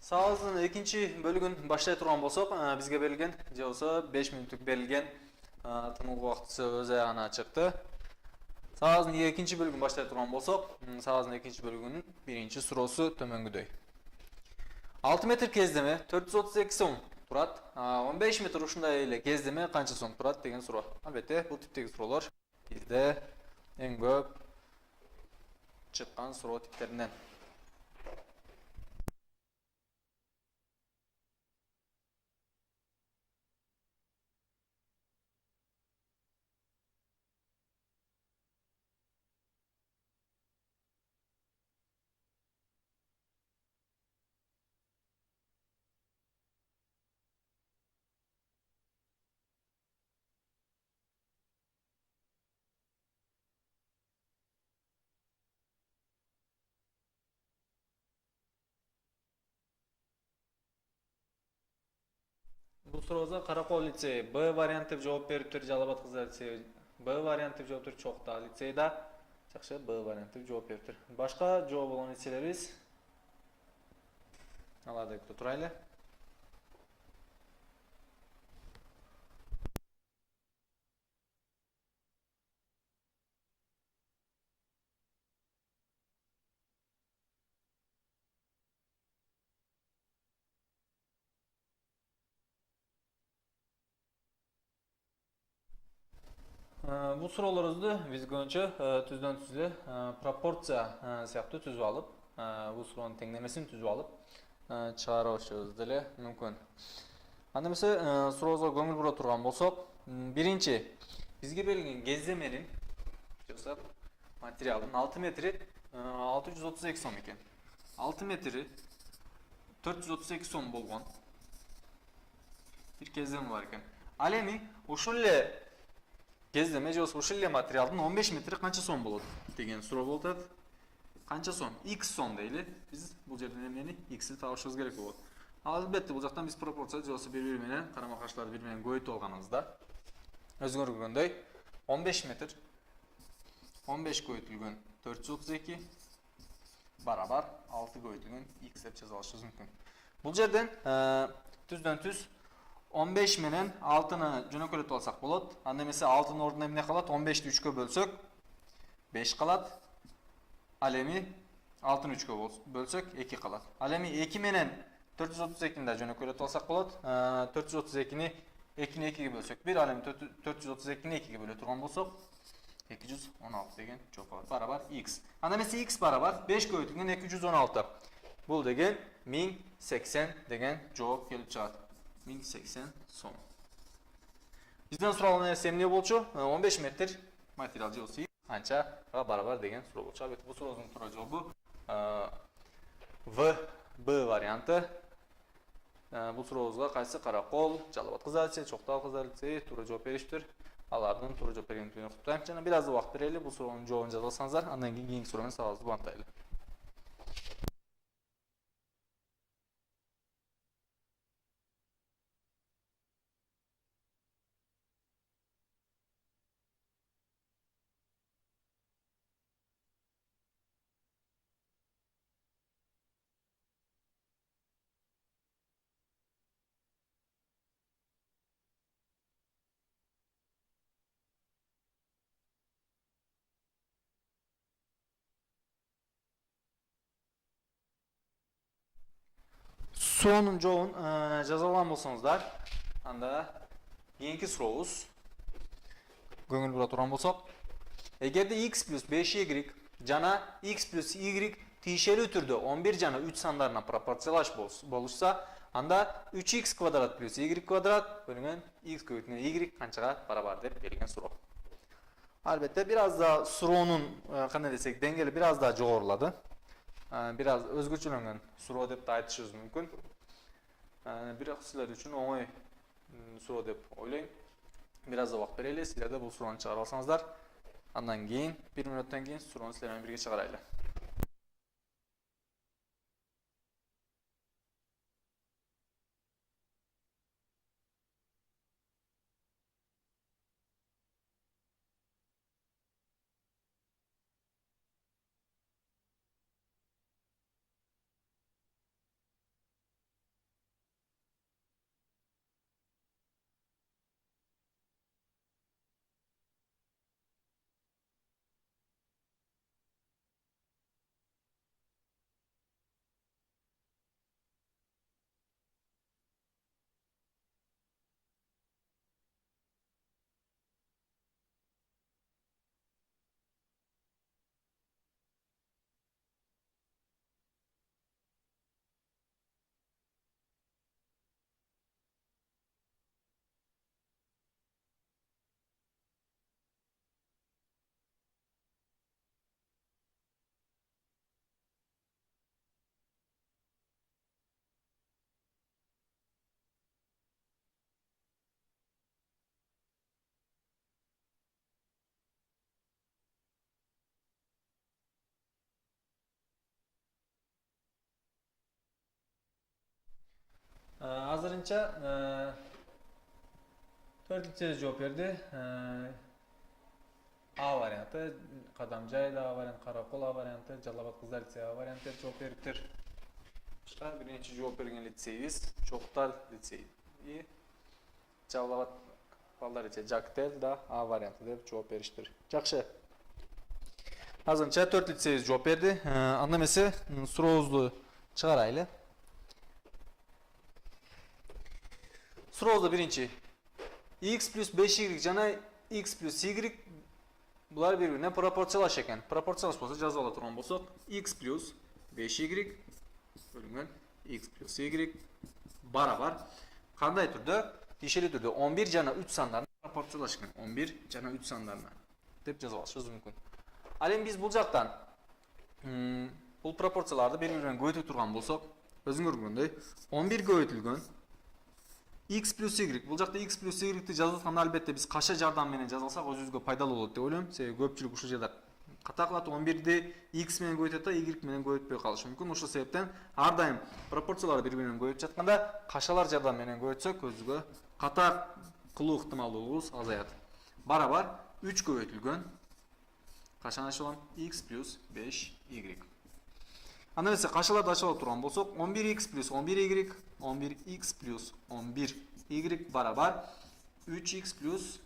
Сабағыбыздын экинчи бөлүгүн баштай турган болсок, бизге берилген же болсо 5 мүнөттүк берилген тыныгуу убактысы өз аягына чыкты. Сабағыбыздын экинчи бөлүгүн баштай турган болсок, сабағыбыздын экинчи бөлүгүнүн биринчи суроосу төмөнгүдөй. 6 метр кездеме 432 сом турат. 15 метр ушундай эле кездеме канча сом турат деген суроо. Албетте, бул типтеги суроолор бизде эң көп чыккан суроо типтеринен. Бул сурообузга Каракол лицейи Б варианты деп жооп бериптир, Жалал Абад кыздар лицейи Б варианты деп жооп бериптир, Чокта лицейи да жакшы Б варианты деп жооп бериптир. Башка жооп болгон лицейлерибиз аларды күтүп турайлы. Бул суроолорубузду биз көбүнчө түздөн түздү пропорция сыяктуу түзүп алып, бул суроонун теңдемесин түзүп алып чыгарып алышыбыз деле мүмкүн. Анда эмесе сурообузга көңүл бура турган болсок, биринчи бизге берилген кездеменин жоксо материалдын 6 метри 632 сом экен. 6 метри 432 сом болгон бир кездеме бар экен. Ал эми ушул эле кездеме же ушул эле материалдын 15 метри канча сом болот деген суроо болуп атат. Канча сом? X сом дейли. Биз бул жерден эмнени X'ти табышыбыз керек болот. Албетте бул жактан биз пропорция же болсо бири-бири менен карама-каршыларды бири менен көбөйтүп алганыбызда өзүңөр көргөндөй 15 метр 15 көбөйтүлгөн 432 барабар 6 көбөйтүлгөн X деп жаза алышыбыз мүмкүн. Бул жерден түздөн түз 15 менен 6-ны жөнөкөлөтүп алсак болот. Анда эмесе 6-нын ордуна эмне калат? 15-ти 3кө бөлсөк 5 калат. Ал эми 6-ны 3кө бөлсөк 2 калат. Ал эми 2 менен 432-ни да жөнөкөлөтүп алсак болот. 432-ни 2-ни 2ге бөлсөк 1, ал эми 432-ни 2ге бөлө турган болсок 216 деген жооп калат. Барабар X. Анда эмесе X барабар 5 көбөйтүлгөн 216. Бул деген 1080 деген жооп келип чыгат. 1080 сом. Бизден суралган нерсе эмне болчу? 15 метр материал же болсо канчага барабар деген суроо болчу. Албетте бул сурообуздун туура жообу Б варианты. Бул сурообузга кайсы Каракол, Жалал Абад кыздар лицейи, Чокта кыздар лицейи туура жооп бериптир. Алардын туура жооп бергендигин куттуктайм. Жана бир аз убакыт берели, бул суроонун жообун жазып алсаңыздар, андан кийин кийинки суроо менен сабагыбызды улантайлы. Суроонун жообун жаза алган болсоңуздар, анда кийинки сурообуз көңүл бура турган болсок, эгерде x плюс 5y жана x плюс y тиешелүү түрдө 11 жана 3 сандарына пропорциялаш болушса, анда 3x квадрат плюс y квадрат бөлүнгөн x көбөйтүлгөн y канчага барабар деп берилген суроо. Албетте бир аз да суроонун кандай десек деңгээли бир аз да жогорулады. Бир аз өзгөчөлөнгөн суроо деп да айтышыбыз мүмкүн. Бирок силер үчүн оңой суроо деп ойлойм. Бир аз убакыт берели, силер да бул суроону чыгарып алсаңыздар. Андан кийин 1 мүнөттөн кийин суроону силер менен бирге чыгарайлы. Азырынча 4 лицей жооп берди. А варианты, Кадамжай да А вариант, Каракол А варианты, Жалал Абад кыздар лицейи А варианты жооп бериптир. Биринчи жооп берген лицейибиз Чоктал лицейи. Жалал Абад балдар лицейи Жактел да А варианты деп жооп бериштир. Жакшы. Азырынча 4 лицейибиз жооп берди. Анда эмесе сурообузду чыгарайлы. Сурообузда биринчи x плюс 5y жана x плюс y булар бири-бирине пропорциялаш экен. Пропорциялаш болсо жазып ала турган болсок, x плюс 5y бөлүнгөн x плюс y барабар кандай түрдө? Тиешелүү түрдө 11 жана 3 сандарына пропорциялаш экен. 11 жана 3 сандарына деп жазып алышыбыз мүмкүн. Ал эми биз бул жактан бул пропорцияларды бири-бирине көбөйтүп турган болсок, өзүңөр көргөндөй 11 көбөйтүлгөн x плюс y. Бул жакта x плюс y-ди жазып атканда албетте биз каша жардам менен жазып алсак өзүбүзгө пайдалуу болот деп ойлойм. Себеби көпчүлүк ушул жерде ката кылат 11-ди x менен көбөйтөт да y менен көбөйтпөй калышы мүмкүн. Ошол себептен ар дайым пропорцияларды бири-бири менен көбөйтүп жатканда кашалар жардам менен көбөйтсөк өзүбүзгө ката кылуу ыктымалдуулугубуз азаят. Барабар 3 көбөйтүлгөн кашаны ачып алам x плюс 5y. Анда эмесе кашаларды ачып алып турган болсок 11x плюс 11y 11x плюс 11y барабар 3x плюс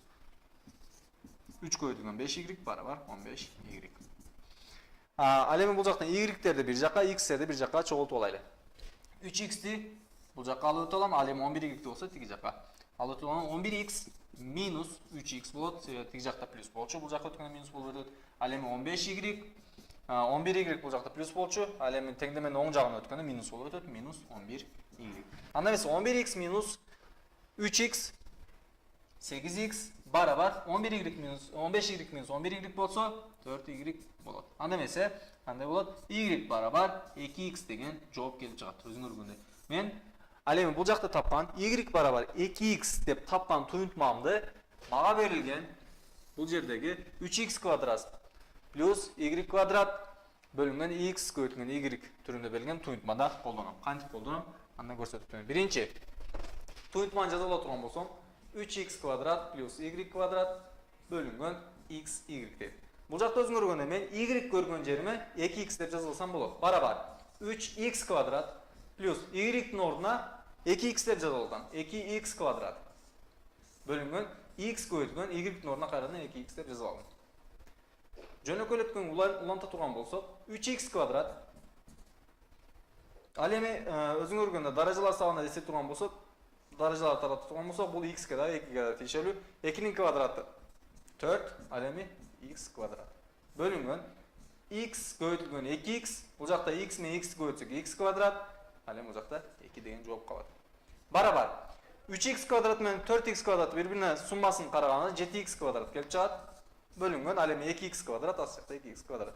3 көбөйтүлгөн 5y барабар 15y. Ал эми бул жактан y'терди бир жакка, x'терди бир жакка чогултуп алайлы. 3x'ти бул жакка алып өтүп алам, ал эми 11y болсо тиги жакка алып өтүп алам. 11x минус 3x болот. Тиги жакта плюс болчу, бул жакка өткөндө минус болуп өтөт. Ал эми 15y 11y бул жакта плюс болчу, ал эми теңдеменин оң жагына өткөндө минус болуп өтөт, минус 11y. Анда эмесе 11x минус 3x 8x барабар 11y минус 15y минус 11y болсо 4y болот. Анда эмесе кандай болот? Y барабар 2x деген жооп келип чыгат. Өзүңөр көргөндөй. Мен ал эми бул жакта тапкан y барабар 2x деп тапкан туюнтмамды мага берилген бул жердеги 3x квадрат плюс y квадрат бөлүнгөн x көбөйтүлгөн y түрүндө берилген туюнтмада колдоном. Кантип колдоном? Анда көрсөтөм. Биринчи туюнтманы жазып ала турган болсом 3x квадрат плюс y квадрат бөлүнгөн x y дейт. Бул жакта өзүңөр көргөндөй мен y көргөн жериме 2x деп жазып алсам болот. Барабар 3x квадрат плюс y-дин ордуна 2x деп жазып алган. 2x квадрат бөлүнгөн x көбөйтүлгөн y-дин ордуна кайрадан 2x деп жазып алдым. Жөнөкөйлөткөн уланта турган болсок 3x квадрат. Ал эми өзүңөр көргөндө даражалар сабына эсеп турган болсок, даражалар таратып турган болсок, бул x-ке да 2-ге да тиешелүү. 2-нин квадраты 4, ал эми x квадрат. Бөлүнгөн x көбөйтүлгөн 2x, бул жакта x менен x көбөйтсөк x квадрат, ал эми бул жакта 2 деген жооп калат. Барабар 3x квадрат менен 4x квадрат бири-бирине суммасын караганда 7x квадрат келип чыгат. Бөлүнгөн ал эми 2x квадрат, ал жакта 2x квадрат.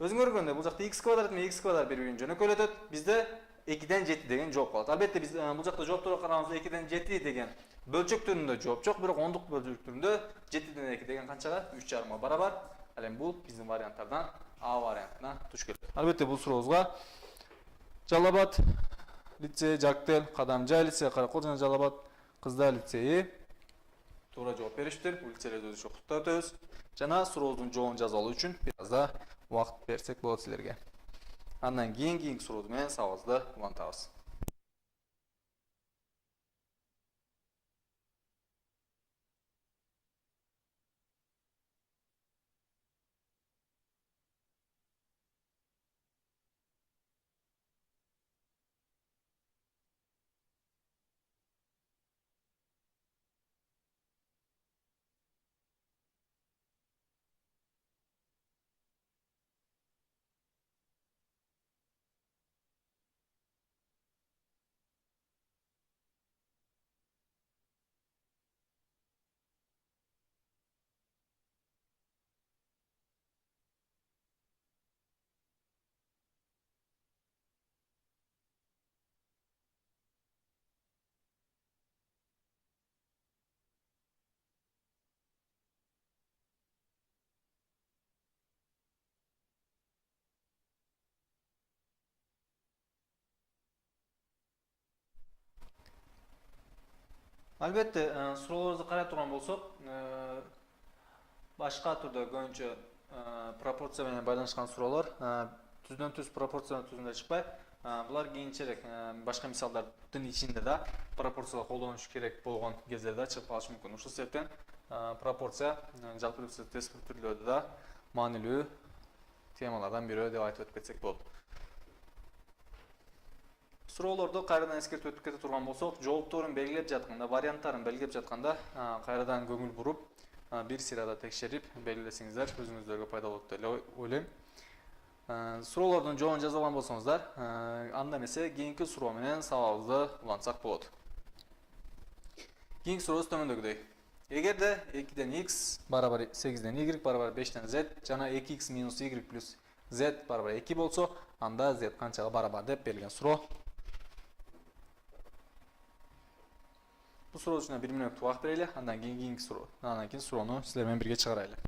Өзүңөр көргөндө бул жакта x квадрат менен x квадрат бири-бирин жөнөкөйлөтөт. Бизде 2ден 7 деген жооп калат. Албетте биз бул жакта жоопторго караганда 2ден 7 деген бөлчөк түрүндө жооп жок, бирок ондук бөлчөк түрүндө 7ден 2 деген канчага? 3,5 барабар. Ал эми бул биздин варианттардан А вариантына туш келет. Албетте бул сурообузга Жалал Абад лицейи, Жактел, Кадамжай лицейи, Каракол жана Жалал Абад кыздар лицейи туура жооп бериштир. Бул лицейлерди өзү куттуктап өтөбүз. Жана сурообуздун жообун жазып алуу үчүн бир аз да убакыт берсек болот силерге. Андан кийинки сурообуз менен сабагыбызды улантабыз. Albatta, so'rovlarni qarab turgan bo'lsak, boshqa turda ko'pincha proporsiya bilan байланышкан so'rovlar tuzdan tuz proporsiya tuzunda chiqmay, bular keyinchalik boshqa misollarning ichida da proporsiyalar qo'llanish kerak bo'lgan kezlarda chiqib qolishi mumkin. Shu sababdan proporsiya jalp test turlarida ma'nili temalardan biri deb aytib o'tib ketsak bo'ladi. So'rovlarda qayerdan eskirtib o'tib keta turgan bo'lsak, javoblarni belgilab жатқанда, variantlarini belgilab жатқанда, qayerdan ko'ngil burib, bir sırada tekshirib belgilasangizlar, o'zingizlarga foydali bo'ladi deb o'ylayman. So'rovlardan javob yozagan bo'lsangizlar, anda esa keyingi so'rov bilan savolni ulansak bo'ladi. Keyingi so'rov tomondagidek. Agarda 2 dan x barobar 8 dan y barobar 5 dan z, jana 2x minus y plus z barobar 2 bo'lsa, anda z qanchaga barobar deb berilgan so'rov. Bu so'rov uchun 1 minut vaqt beraylik, undan keyingi so'rov. Undan keyin so'rovni sizlar bilan birga chiqaraylik.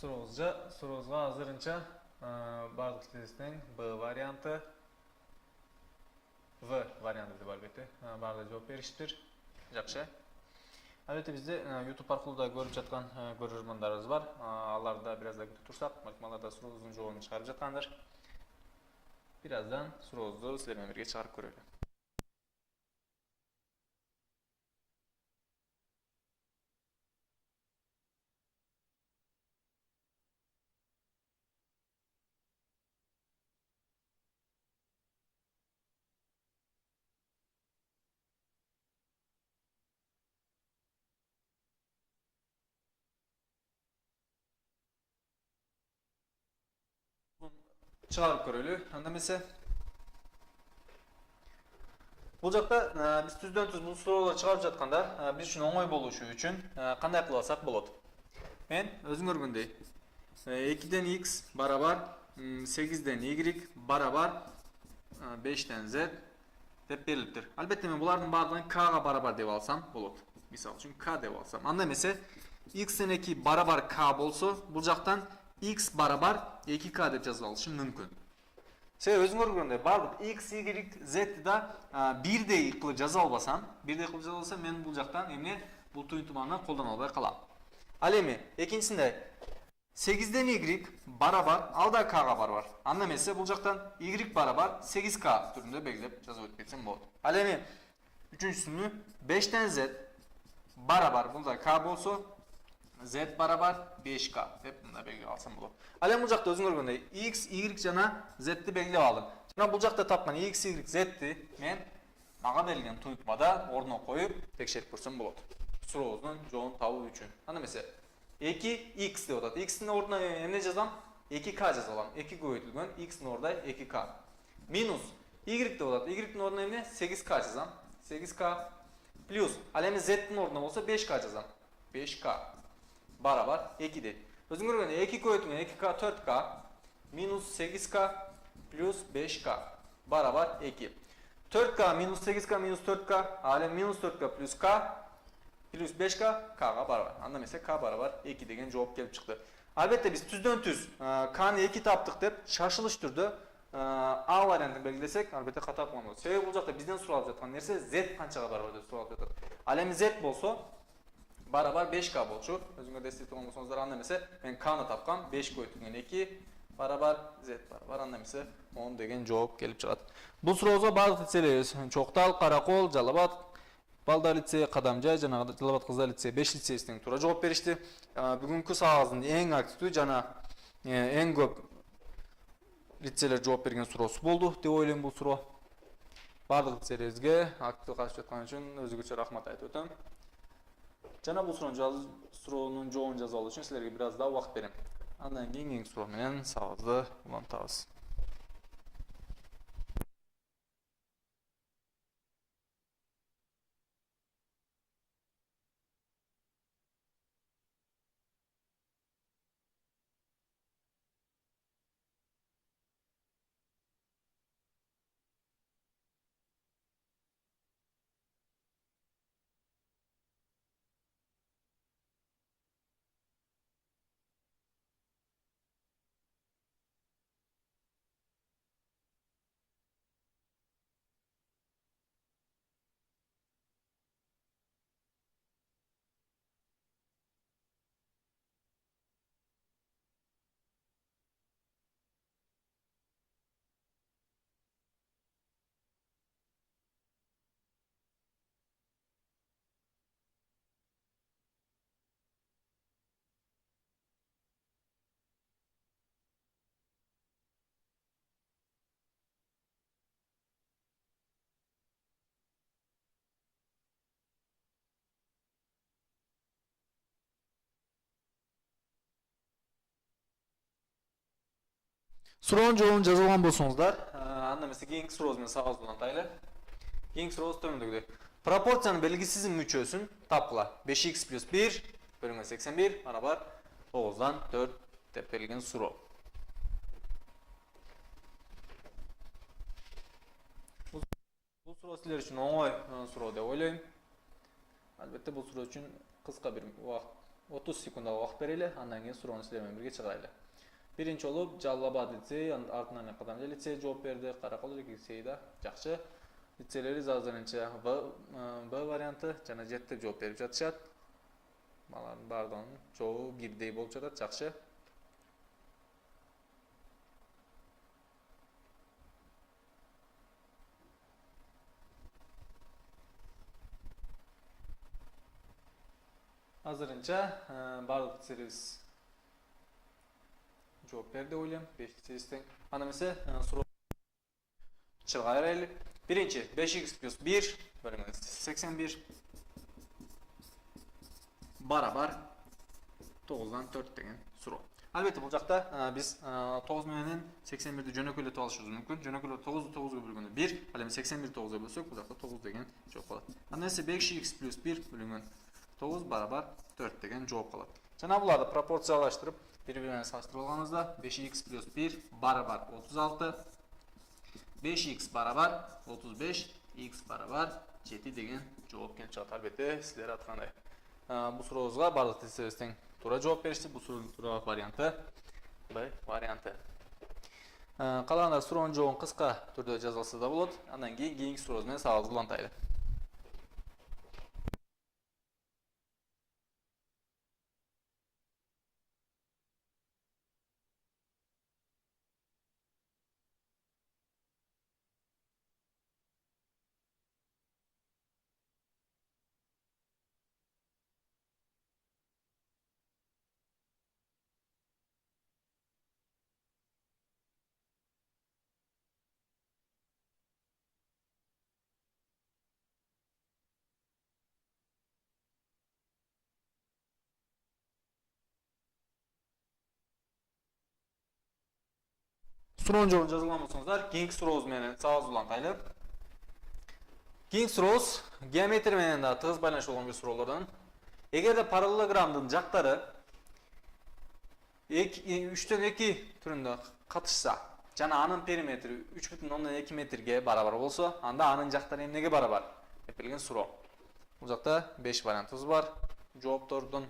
So'rovga hozircha ba'zi testning B varianti, V varianti deb albatta ba'zi javob berishdir. Yaxshi. Albatta bizda YouTube orqali ko'rib жатқан ko'rishmanlarimiz bor. Ularda birozdan kutib tursak, malumotlarda so'rovning javobini chiqarib жатқанdir. Birazdan so'rovni sizlar bilan birga chiqarib ko'raylik. Chiqarib ko'raylik. Unda esa bu joqda biz tuzdan tuz bu so'rovlar chiqarib жатқанда, biz uchun o'ng'ay bo'lishi uchun qanday qilsak bo'ladi? Men o'zing ko'rgandek 2 dan x barobar 8 dan y barobar 5 dan z deb berilibdir. Albatta men bularning baridan k ga barobar deb olsam bo'ladi. Misol uchun k deb olsam. Anda esa x dan 2 barobar k bo'lsa, bu joqdan x barobar 2k deb yozib olishim mumkin. Sen özün görgende bardıq x, y, z da birdeyi qilib jaza olmasam, birdeyi qilib jaza olsam men bu jaqdan emne bu tuyuntumandan qo'ldan olmay qalam. Al emi ikincisinde 8 dan y barobar alda k ga barobar. Anda esa bu jaqdan y barobar 8k turunda belgilab yozib o'tib ketsam bo'ladi. Al emi üçüncüsünü 5 dan z barobar bunda k bo'lsa z barobar 5k deb bunda belgilab olsam bo'ladi. Alem bu jaqda o'zing ko'rgandek x, y jana z'ni belgilab oldim. Jana bu jaqda topgan x, y, z'ni men maga berilgan tuyultmada o'rniga qo'yib tekshirib ko'rsam bo'ladi. So'rovning javobini topish uchun. Ana mesela 2x deb o'tadi. X ning o'rniga nima yozam? 2k yozaman. 2 ko'yitilgan x ning o'rniga 2k. Minus y deb o'tadi. Y ning o'rniga nima? 8k yozam. 8k plus alem z ning o'rniga bo'lsa 5k yozam. 5k barobar 2 deydi. Özün görgende 2 koyutun 2k 4k minus 8k plus 5k barobar 2. 4k minus 8k minus 4k alem minus 4k plus k plus 5k k'ga barobar. Anlamıysa k barobar 2 degen cevap gelip çıktı. Albatta biz tuzdan tuz k'ni 2 taptık deb şaşılış türde A variantını belgilesek albatta xata qilamiz. Sebebi bu joqda bizden so'ralib жатқан narsa z qanchaga barobar deb so'ralib жатadi. Alem z bo'lsa barobar 5k bo'lsa, o'zingizga destek olmasanızlar anlamasa, men k'ni topgan 5 ko'ytilgan 2 barobar z barobar anlamasa 10 degan javob kelib chiqadi. Bu so'rovga ba'zi litseylер Cho'qtal, Qaraqo'l, Jalabat, Balдар litsey, Qadamja, jana Jalabat qizlar litsey 5 litseysining to'g'ri javob berishdi. Bugungi savolning eng aktuali jana eng ko'p litseylar javob bergan so'rovsi bo'ldi deb o'ylayman bu so'rov. Ba'zi litseylaringizga aktiv qarshi tutgan uchun o'zingizga rahmat aytib o'taman. Jana bu so'rovning javobini yoza olish uchun sizlarga biroz daha vaqt beraman. Andan keyin so'rov bilan savolni ulantiramiz. Суроонун жообун жазып алган болсоңуздар, анда эмесе кийинки сурооз менен сабагыбызды улантайлы. Кийинки сурооз төмөндөгүдөй. Пропорциянын белгисиз мүчөсүн тапкыла. 5x плюс 1 бөлүнгөн 81 барабар 9'dan 4 деп берилген суроо. Бул суроо силер үчүн оңой суроо деп ойлойм. Албетте бул суроо үчүн кыска бир убакыт 30 секундалык убакыт берели, андан кийин суроону силер менен бирге чыгарайлы. Биринчи болуп Жалал Абад лицейи, артынан Кадамжан лицейи жооп берди. Каракол лицейи да жакшы. Лицейлери азырынча Б варианты жана Ж деп жооп берип жатышат. Балардын баардыгынын жообу бирдей болуп жатат, жакшы. Азырынча баардык лицейлерибиз жооп берди деп ойлойм. 5 лицейибизден. Анда эмесе суроо чыгарайлы. Биринчи 5x плюс 1 бөлүнгөн 81 барабар 9'dan 4 деген суроо. Албетте бул жакта биз 9 менен 81-ди жөнөкөйлөтүп алышыбыз мүмкүн. Жөнөкөйлөп 9'ду 9'га бөлгөндө 1, ал эми 81-ди 9'га бөлсөк, бул жакта 9 деген жооп калат. Анда эмесе 5x плюс 1 бөлүнгөн 9 барабар 4 деген жооп калат. Жана буларды пропорциялаштырып, бири-бири менен салыштырып алганыбызда 5x плюс 1 барабар 36, 5x барабар 35, x барабар 7 деген жооп келип чыгат. Албетте силер аткандай. Бул сурообузга баардык лицейлерибиз тең туура жооп беришти. Бул суроонун туура варианты Б варианты. Калгандар суроонун жообун кыска түрдө жаза алса да болот. Андан кийин кийинки сурооз менен сабагыбызды улантайлы. Суроонун жообун жазып алган болсоңуздар, кийинки сурообуз менен сабагыбызды улантайлы. Кийинки сурообуз геометрия менен да тыгыз байланыш болгон бир суроолордон. Эгерде параллелограммдын жактары 3'төн 2 түрүндө катышса жана анын периметри 3,2 метрге барабар болсо, анда анын жактары эмнеге барабар деп берилген суроо. Бул жакта 5 вариантыбыз бар. Жооптордун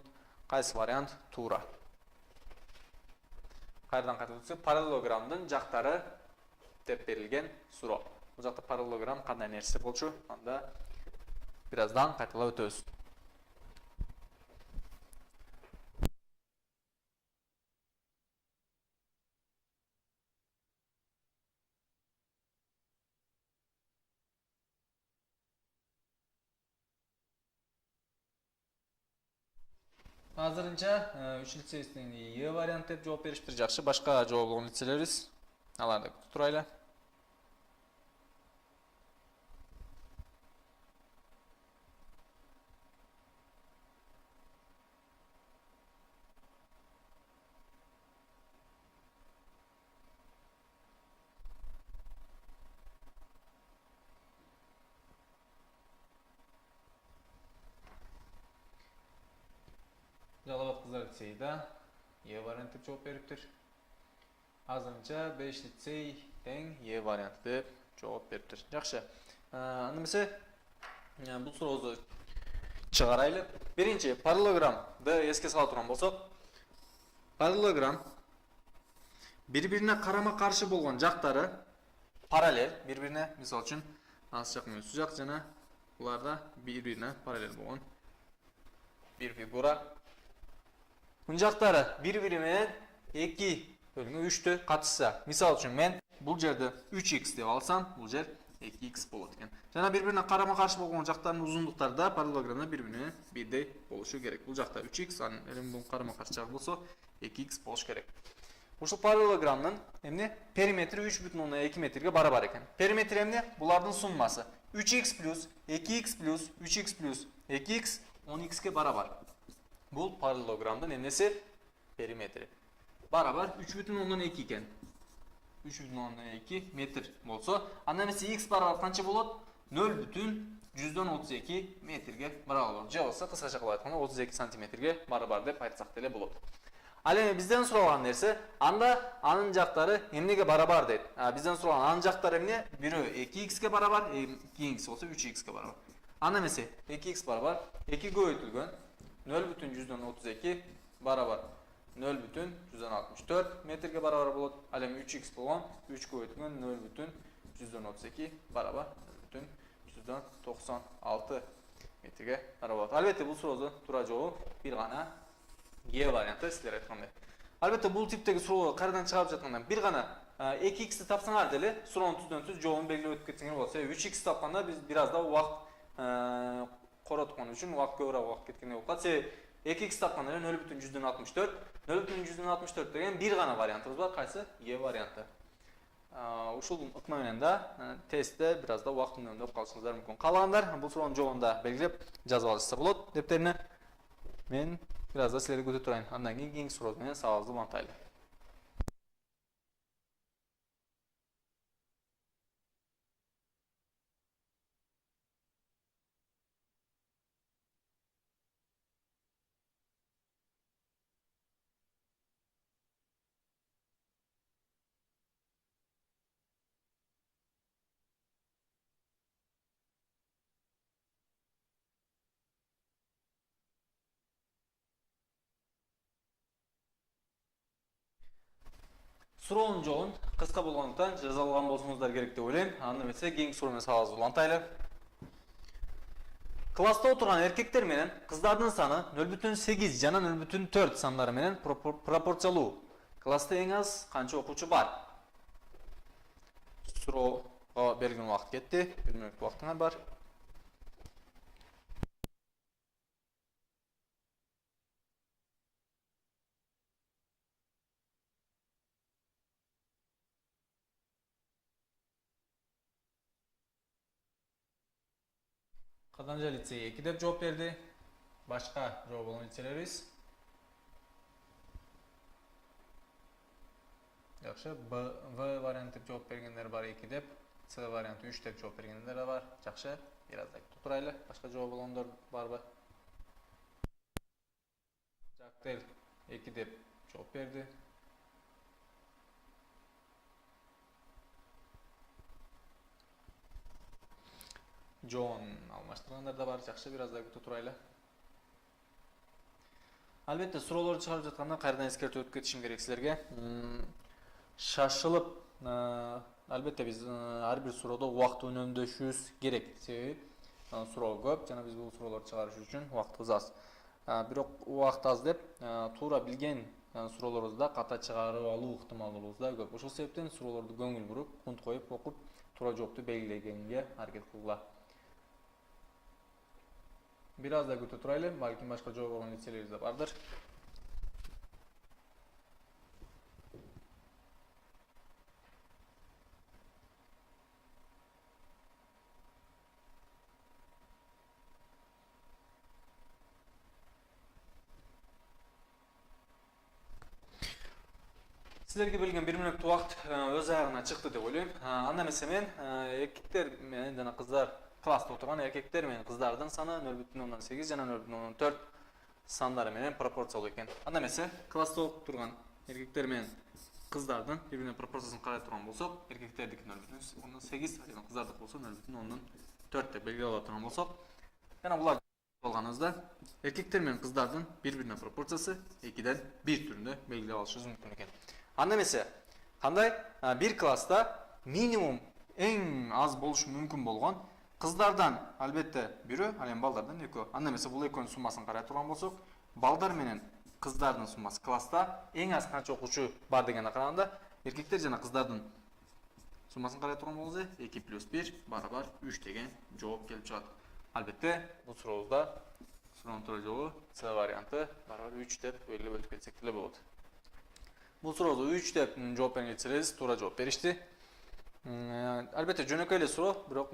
кайсы вариант туура? Кайрадан кайтып өтсөк, параллелограммдын жактары деп берилген суроо. Бул жакта параллелограмм кандай нерсе болчу? Анда бираздан кайталап өтөбүз. Азырынча 3 лицейибиздин Е вариант деп жооп беришиптир. Жакшы, башка жооп болгон лицейлерибиз аларды күтүп турайлы. Жалал Абад кыздар лицейи да Е вариант деп жооп бериптир. Азырынча 5 лицей тең Е вариант деп жооп бериптир. Жакшы. Анда эмесе бул сурообузду чыгарайлы. Биринчи параллелограммды эске сала турган болсок, параллелограмм бири-бирине карама-каршы болгон жактары параллель, бири-бирине, мисалы үчүн аз жак менен су жак жана буларда бири-бирине параллель болгон бир фигура. Бул жактары бири-бири менен 2/3 катышса, мисалы үчүн мен бул жерде 3x деп алсам, бул жер 2x болот экен. Жана бири-бирине карама-каршы болгон жактардын узундуктары да параллелограммда бири-бирине бирдей болушу керек. Бул жакта 3x, анын бул карама-каршы жагы болсо 2x болуш керек. Ушул параллелограммдын эмне периметри 3,2 метрге барабар экен. Периметр эмне? Булардын суммасы 3x плюс 2x плюс 3x плюс 2x 10x'ке барабар. Бул параллелограммдын эмнеси? Периметри. Барабар 3,2 экен. 3,2 метр болсо, анда эмесе x барабар канча болот? 0,132 метрге барабар болот. Же болсо кыскача кылып айтканда 32 сантиметрге барабар деп айтсак деле болот. Ал эми бизден суралган нерсе, анда анын жактары эмнеге барабар дейт. Бизден суралган анын жактары эмне? Бирөө 2x барабар, 2x болсо 3x барабар. Анда эмесе 2x барабар 2 көбөйтүлгөн 0,132 барабар 0,164 метрге барабар болот. Ал эми 3x болгон 3 көбөйтүлгөн 0,132 барабар 0,196 метрге барабар болот. Албетте бул суроодун туура жообу бир гана Е варианты силер айткандай. Албетте бул типтеги суроолорду кайрадан чыгарып жатканда бир гана 2x'ти тапсаңар деле суроонун түздөн-түз жообун белгилеп өтүп кетсеңер болот. 3x тапканда биз бир азда убакыт короткон үчүн убакыт көбүрөөк убакыт кеткендей болуп калат. 2x тапканда 0,164 0,164 деген бир гана вариантыбыз бар. Кайсы? Е варианты. Ушул ыкма менен да тестте бир азда убакыт үнөмдөп калышыңыздар мүмкүн. Калгандар бул суроонун жообун да белгилеп жазып алышса болот. Дептерине мен бир азда силерди күтүп турайын. Андан кийин кийинки суроо менен сабагыбызды улантайлы. Суроонун жообун кыска болгондуктан жаза алган болсоңуздар керек деп ойлойм. Анда эмесе кийинки суроо менен сабагыбызды улантайлы. Класста отурган эркектер менен кыздардын саны 0,8 жана 0,4 сандары менен пропорциялуу. Класста эң аз канча окуучу бар? Суроого берилген убакыт кетти. 1 мүнөт убактыңар бар. Кадамжа лицей 2 деп жооп берди. Башка жооп болгон лицейлерибиз. Жакшы, В варианты деп жооп бергендер бар 2 деп, С варианты 3 деп жооп бергендер бар. Жакшы, бир аздан күтүп турайлы. Башка жооп болгондор барбы? Жактел 2 деп жооп берди. Жоон алмаштыргандар да бар. Жакшы, бир аздан күтүп турайлы. Албетте суроолорду чыгарып жатканда кайрадан эскертип өтүп кетишим керек силерге. Шашылып, албетте биз ар бир суроодо убакыт үнөмдөшүбүз керек. Себеби суроо көп жана биз бул суроолорду чыгарыш үчүн убактыбыз аз. Бирок убакыт аз деп туура билген суроолорубузда ката чыгарып алуу ыктымалдуулугубуз да көп. Ошол себептен суроолорду көңүл буруп, кунт коюп окуп, туура жоопту белгилегенге аракет кылгыла. Бир азда күтүп турайлы, балким башка жооп болгон лицейлерибиз да бардыр. Силерге берилген 1 мүнөттүк убакыт өз аягына чыкты деп ойлойм. Анда эмесе мен эркектер менен жана кыздар класста отурган эркектер менен кыздардын саны 0,8 жана 0,4 сандары менен пропорциялуу экен. Анда эмесе класста отурган эркектер менен кыздардын бири-бирине пропорциясын карай турган болсок, эркектердики 0,8, жана кыздардыкы болсо 0,4 деп белгилеп ала турган болсок, жана булар алганыбызда эркектер менен кыздардын бири-бирине пропорциясы 2ден 1 түрүндө белгилеп алышыбыз мүмкүн экен. Анда эмесе кандай бир класста минимум эң аз болушу мүмкүн болгон кыздардан албетте бирөө, ал эми балдардан экөө. Анда эмесе бул экөөнүн суммасын карай турган болсок, балдар менен кыздардын суммасы класста эң аз канча окуучу бар дегенге караганда, эркектер жана кыздардын суммасын карай турган болсок, 2 + 1 барабар 3 деген жооп келип чыгат. Албетте бул сурообузда суроонун туура жообу С варианты барабар 3 деп белгилеп өтүп кетсек деле болот. Бул суроодо 3 деп жооп берген лицейлерибиз туура жооп беришти. Албетте жөнөкөй эле суроо, бирок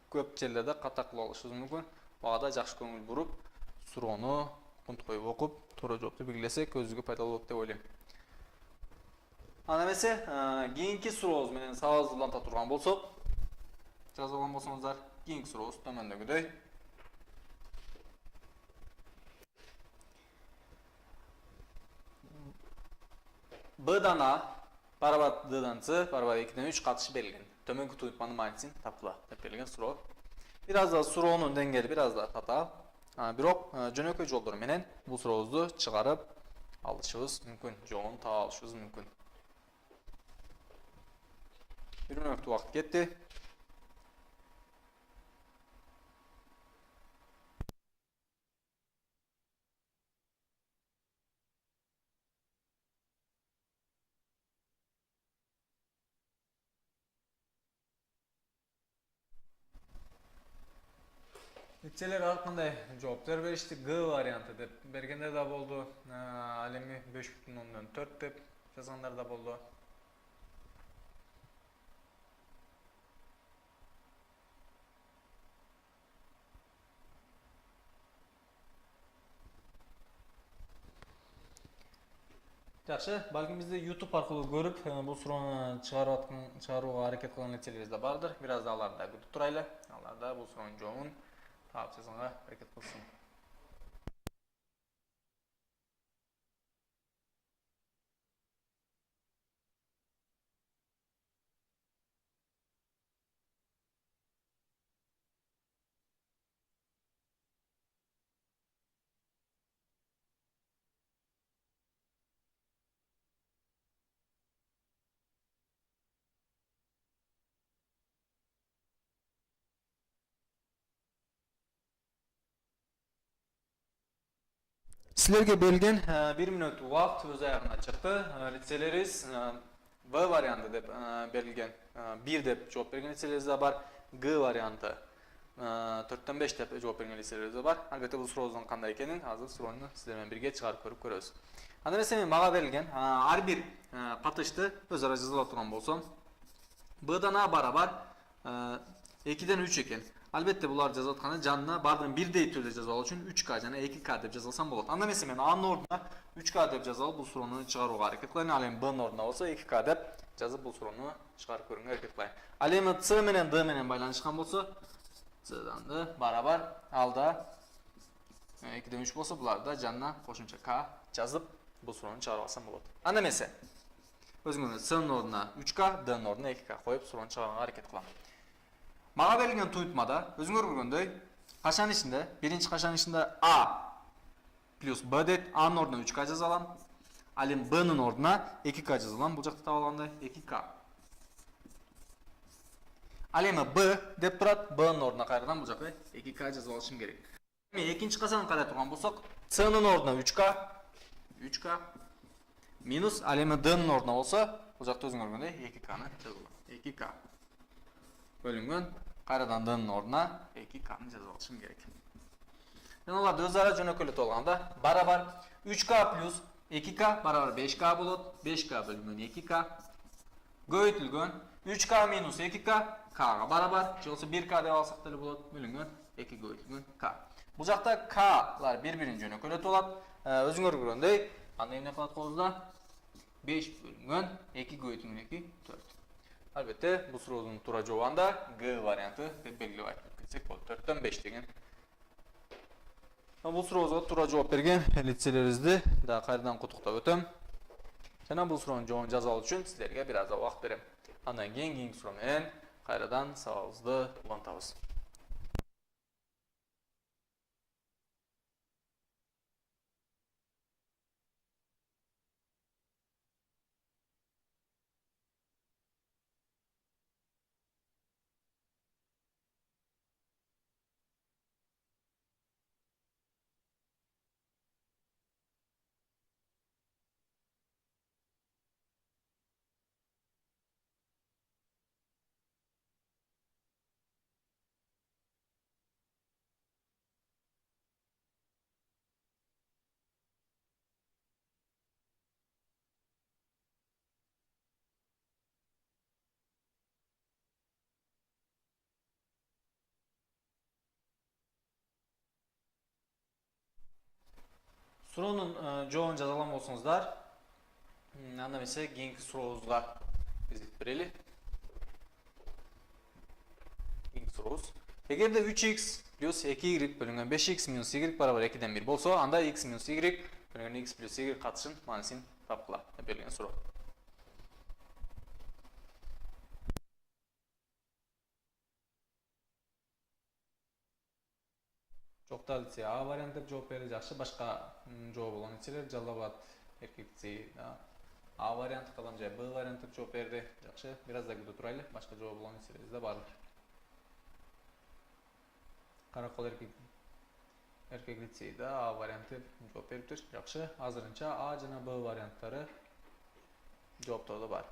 көп жерлерде ката кылып алышыбыз мүмкүн. Бага да жакшы көңүл буруп, суроону кунт коюп окуп, туура жоопту белгилесек өзүбүзгө пайдалуу болот деп ойлойм. Ана эмесе кийинки сурообуз менен сабагыбызды уланта турган болсок, жазып алган болсоңуздар, кийинки сурообуз төмөндөгүдөй. Б'дан А барабар D'дан С барабар 2'den 3 катышы берилген. Төмөнкү туйутманын мааниси тапкыла деп берилген суроо. Biraz da суроонун деңгээли biraz da татаал. Бирок жөнөкөй жолдор менен бул сурообузду чыгарып алышыбыз мүмкүн, жолун таап алышыбыз мүмкүн. 1 мүнөт убакыт кетти. Нетселер ар кандай жооптор беришти. Г варианты деп бергендер да болду. Ал эми 5,4 деп жазгандар да болду. Жакшы, балким бизди YouTube аркылуу көрүп, бул суроону чыгарууга аракет кылган нерселерибиз да бардыр. Бир аз да аларды да күтүп турайлы. Алар да бул суроонун жообун таап жазганга аракет кылсын. Sizlerge belgen 1 minut vakt öz ayağına çıktı. Litseleriniz V variantı dep berilgen 1 dep жооп берген litseleriniz de var. G variantı 4'ten 5 dep жооп берген litseleriniz de var. Albatta bu suroobуздун кандай экенин азыр суроону сиздер менен бирге чыгарып көрүп көрөбүз. Анда эмесе мен мага берилген ар бир катышты өз ара жазыла турган болсом, B'dan A барабар 2'den 3 экен. Albatta bular жазып атканда жанына бардыгын бирдей түрдө жазып алуу үчүн 3K жана 2K деп жазылсам болот. Анда эмесе мен A'нын ордуна 3K деп жазып алып бул суроону чыгарууга аракет кылайын. Ал эми Б'нын ордуна болсо 2K деп жазып бул суроону чыгарып көрүүгө аракет кылайын. Ал эми С менен Д менен байланышкан болсо, S'дан Д барабар алда 2'den 3 болсо, буларды жанына кошумча K жазып бул суроону чыгарып алсам болот. Анда эмесе өзүңөр S'нын ордуна 3K, D'нын ордуна 2K коюп суроону чыгарууга аракет кылам. Мага берилген туйутмада өзүңөр көргөндөй кашан ичинде, биринчи кашан ичинде А плюс Б дейт, A'нын ордуна 3K жаза алам. Ал эми Б'нын ордуна 2K жаза алам. Бул жакта таап алгандай 2K. Ал эми Б деп турат, Б'нын ордуна кайрадан бул жака 2K жазып алышым керек. Эми экинчи кашанды карай турган болсок, C'нын ордуна 3K минус ал эми D'нын ордуна болсо, бул жакта өзүңөр көргөндөй 2K'ны жазып алам. 2K бөлүнгөн кайрадан D'нын ордуна 2K'ны жазып алышым керек. Жана аларды өз ара жөнөкөйлөтүп алганда барабар 3K плюс 2K барабар 5K болот. 5K бөлүнгөн 2K көбөйтүлгөн 3K минус 2K K'га барабар. Же болбосо 1K деп алсак деле болот. Бөлүнгөн 2 көбөйтүлгөн K. Бул жакта K'лар бири-бирин жөнөкөйлөтүп алат. Өзүңөр көргөндөй, анда эмне кылат колубузда? 5 бөлүнгөн 2 көбөйтүлгөн 2 4. Albatta bu soruların tura cevabında G variantı deb belgilep aytып кетсек болот. 4'ten 5 деген. Bu soruga tura cevap bergen litseleribizди да кайрадан куттуктап өтөм. Жана бул суроонун жообун жазып алуу үчүн силерге бир аз убакыт берем. Андан кийинки суроо менен кайрадан сабагыбызды улантабыз. Суроонун жообун жаза алган болсоңуздар, Анда эмесе кийинки сурообузга кезек берели. Кийинки сурообуз. Эгерде 3x плюс 2y бөлүнгөн 5x минус y барабар 2ден 1 болсо, анда x минус y бөлүнгөн x плюс y катышын маанисин тапкыла деп берилген суроо. Жоктал десе А вариант деп жооп берди, жакшы. Башка жооп болгон нерселер Жалал Абад эркекти А вариант, калган жай Б вариант деп жооп берди. Жакшы, бир аз да күтүп турайлы. Башка жооп болгон нерселер да бар. Каракол эркек лицейда А вариант деп жооп бериптир. Жакшы, азырынча А жана Б варианттары жооптордо бар.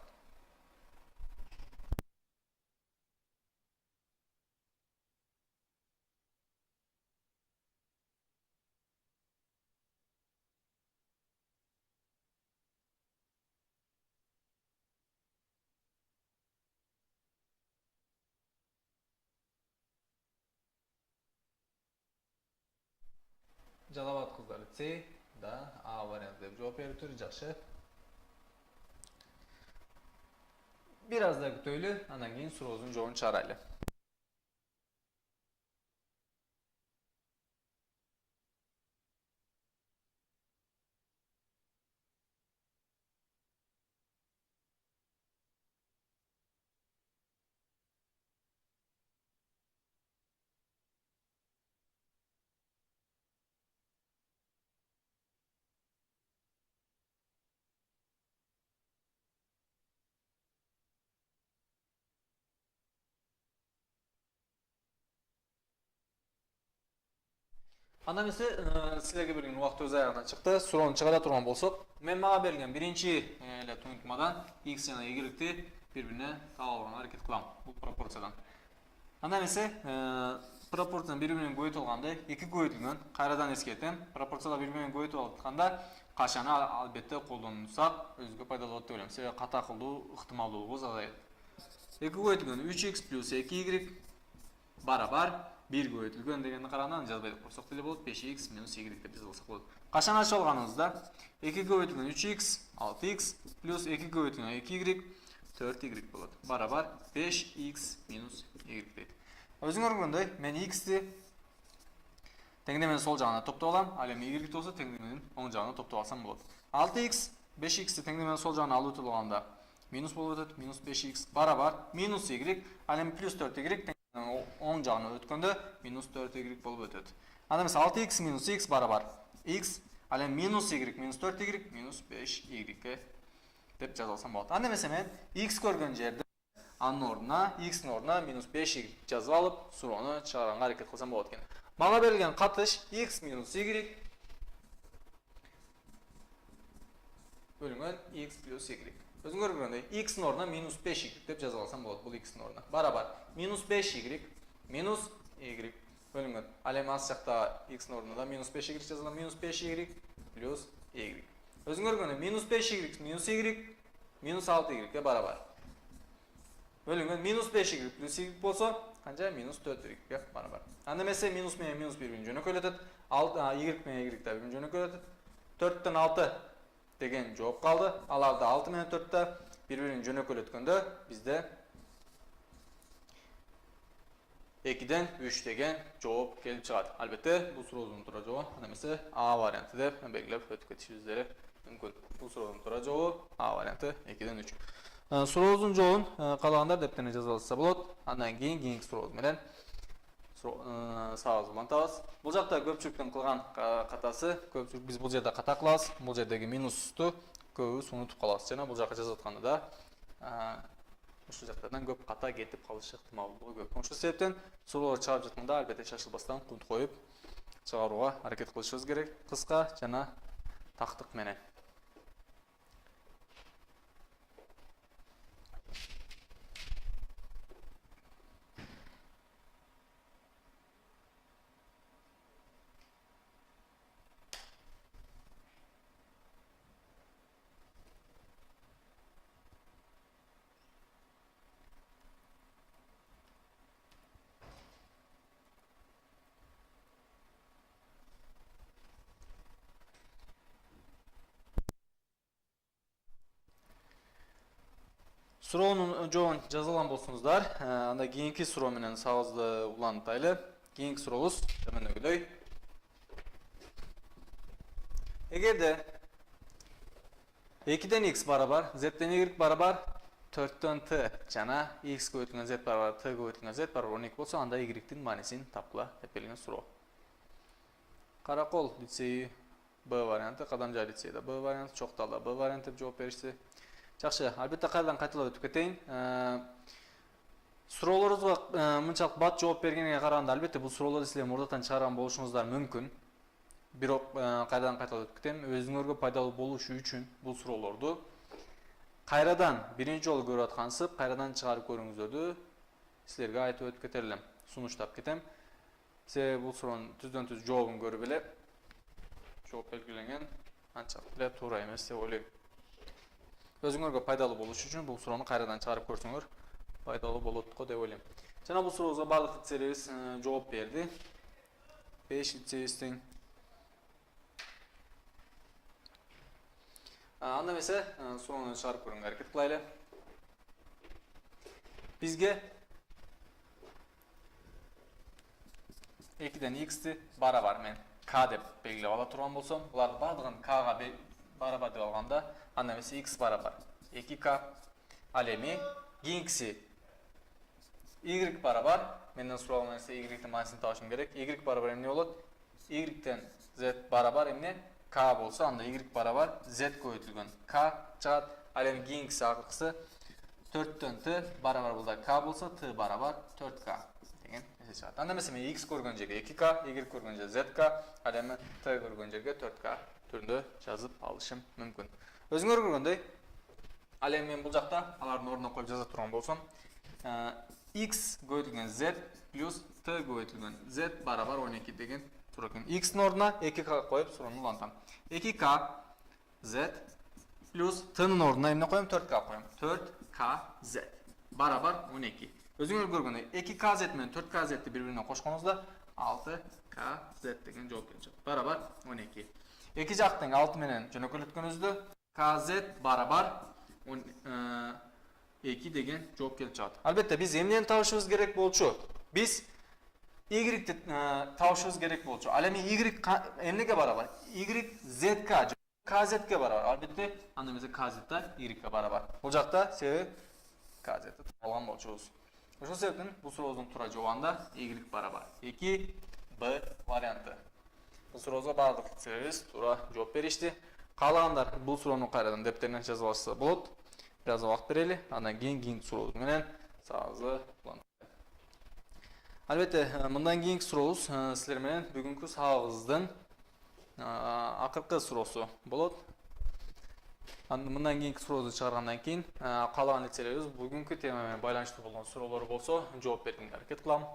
Жалал Абад кыздар лицей да А вариант деп жооп бериптир. Жакшы. Бир аз да күтөйлү, андан кийин сурообуздун жообун чыгарайлы. Анда эмесе силерге берилген убакыт өз аягына чыкты. Суроону чыгара турган болсок, мен мага берилген биринчи эле туюнтмадан x жана y-ти бири-бирине табууга аракет кылам бул пропорциядан. Анда эмесе пропорцияны бири-бири менен көбөйтүп алганда эки көбөйтүлгөн, кайрадан эскертем, пропорцияда бири-бири менен көбөйтүп атканда качаны албетте колдонсак өзгө пайдалуу болот деп ойлойм. Себеби ката кылуу ыктымалдуулугу азаят. Эки көбөйтүлгөн 3x плюс 2y барабар 1 көбөйтүлгөн дегенди караганда жазбай деп койсок деле болот. 5x минус y деп жазып алсак болот. Качан ачып алганыбызда 2 көбөйтүлгөн 3x 6x плюс 2 көбөйтүлгөн 2y 4y болот. Барабар 5x минус y дейт. Өзүңөр көргөндөй, мен x-ти теңдеменин сол жагына топтоп алам, ал эми y болсо теңдеменин оң жагына топтоп алсам болот. 6x 5x-ти теңдеменин сол жагына алып өтүп алганда минус болуп өтөт, минус 5x барабар минус y, ал эми плюс 4y оң жагына өткөндө минус 4y болуп өтөт. Анда эмесе 6x минус x барабар x, ал эми минус y минус 4y минус 5y деп жазып алсам болот. Анда эмесе мен x көргөн жерде анын ордуна x-ин ордуна минус 5y жазып алып, суроону чыгарганга аракет кылсам болот экен. Мага берилген катыш x минус y бөлүнгөн x плюс y. Өзүңөр көргөндөй x-ин ордуна минус 5y деп жазып алсам болот. Бул x-ин ордуна барабар минус 5y минус y бөлүнгөн. Ал эми аз жакта x-ин ордуна да минус 5y жазылган, минус 5y плюс y. Өзүңөр көргөндөй минус 5y минус y минус 6y барабар бөлүнгөн. Минус 5y плюс y болсо канча? Минус 4y барабар. Анда эмесе минус менен минус бири-бирин жөнөкөйлөтөт, y менен y да бири-бирин жөнөкөйлөтөт. 4төн 6 деген жооп калды. Аларда 6 менен 4 бири-бирин жөнөкөйлөткөндө бизде 2ден 3 деген жооп келип чыгат. Албетте бул сурообуздун туура жообу анда эмесе А варианты деп белгилеп өтүп кетишибиз мүмкүн. Бул сурообуздун туура жообу А варианты 2ден 3. Сурообуздун жообун каалагандар дептерине жазып алса болот. Андан кийинки сурообуз менен сабагыбызды улантабыз. Бул жакта көпчүлүктүн кылган катасы, көпчүлүк биз бул жерде ката кылабыз. Бул жердеги минусту көбүбүз унутуп калабыз. Жана бул жака жазып атканда да ушул жактардан көп ката кетип калышы ыктымалдуулугу көп. Ошол себептен суроолор чыгарып жатканда албетте шашылбастан кунт коюп чыгарууга аракет кылышыбыз керек. Кыска жана тактык менен. Суроонун жообун жаза алган болсоңуздар, анда кийинки суроо менен сабызды улантайлы. Кийинки сурообуз төмөндөгүдөй. Эгерде 2-ден x барабар, z-ден y барабар, 4-төн t жана x көбөйтүлгөн z барабар, t көбөйтүлгөн z барабар 12 болсо, анда y-дин маанисин тапкыла деп берилген суроо. Каракол лицейи Б варианты, Кадамжай лицейде Б варианты, Чокталда Б варианты деп жооп беришти. Жакшы, албетте кайрадан кайталап өтүп кетейин. Суроолорубузга мынчалык бат жооп бергенге караганда, албетте бул суроолорду силер мурдатан чыгарган болушуңуздар мүмкүн. Бирок кайрадан кайталап өтүп кетем. Өзүңөргө пайдалуу болушу үчүн бул суроолорду кайрадан биринчи жолу көрүп аткансып, кайрадан чыгарып көрүңүздөрдү силерге айтып өтүп кетер элем, сунуштап кетем. Себеби бул суроонун түздөн түз жообун көрүп эле жооп белгиленген анчалык эле туура эмес деп ойлойм. Өзүңөргө пайдалуу болуш үчүн бул суроону кайрадан чыгарып көрсөңөр пайдалуу болот го деп ойлойм. Жана бул сурообузга баардык лицейлерибиз жооп берди. 5 лицейибиздин. Анда эмесе суроону чыгарып көрүүгө аракет кылайлы. Бизге 2-ден x'ти барабар мен k деп белгилеп ала турган болсом, буларды баардыгын k'га барабар деп алганда, анда эмесе x барабар 2k. Ал эми кийинкиси y барабар, менден суралган нерсе y-дин маанисин табышым керек. Y барабар эмне болот? Y-ден z барабар эмне? K болсо, анда y барабар z көбөйтүлгөн k чыгат. Ал эми кийинкиси акыркысы 4-төн t барабар булда k болсо, t барабар 4k деген нерсе чыгат. Анда эмесе мен x көргөн жерге 2k, y көргөн жерге zk, ал эми t көргөн жерге 4k түрүндө жазып алышым мүмкүн. Өзүңөр көргөндөй, ал эми мен бул жакта алардын ордуна коюп жаза турган болсом, x көбөйтүлгөн z плюс t көбөйтүлгөн z барабар 12 деген суроо экен. X-дин ордуна 2k коюп суроону улантам. 2k z плюс t-нын ордуна эмне коем? 4k коем. 4k z барабар 12. Өзүңөр көргөндөй 2k z менен 4k z'ти бири-бирине кошконуңузда 6k z деген жооп келет. Барабар 12. Эки жактын 6 менен жөнөкөлөткөнүздө k z барабар 2 деген жооп келип чыгат. Албетте биз эмнени табышыбыз керек болчу? Биз y-ти табышыбыз керек болчу. Ал эми y эмнеге барабар? Y zk kz'ге барабар. Албетте анда эмесе kz да y-ге барабар. Бул жакта себеби kz'ти алган болчубуз. Ошол себептен бул сурообуздун туура жообунда y барабар 2 Б варианты. Бул сурообузга баардык лицейлерибиз туура жооп беришти. Каалагандар бул суроону кайрадан дептерине жазып алса болот. Бир аз убакыт берели, андан кийин сурообуз менен сабызды улантайлы. Албетте, мындан кийинки сурообуз силер менен бүгүнкү сабагыбыздын акыркы суроосу болот. Мындан кийинки сурообузду чыгаргандан кийин каалаган лицейлерибиз бүгүнкү тема менен байланыштуу болгон суроолор болсо жооп бергенге аракет кылам.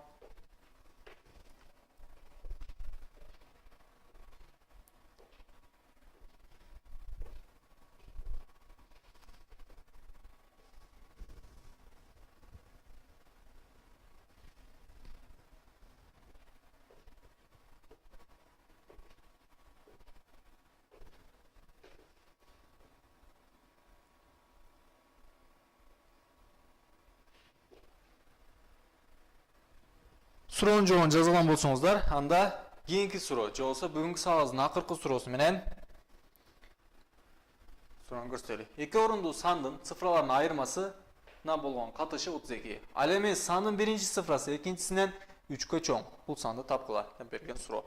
Суроонун жообун жаза алган болсоңуздар, анда кийинки суроо же болбосо бүгүнкү сабагыбыздын акыркы суроосу менен суроону көрсөтөлү. Эки орундуу сандын цифраларынын айырмасына болгон катышы 32. Ал эми сандын биринчи цифрасы экинчисинен 3кө чоң. Бул санды тапкыла деп берген суроо.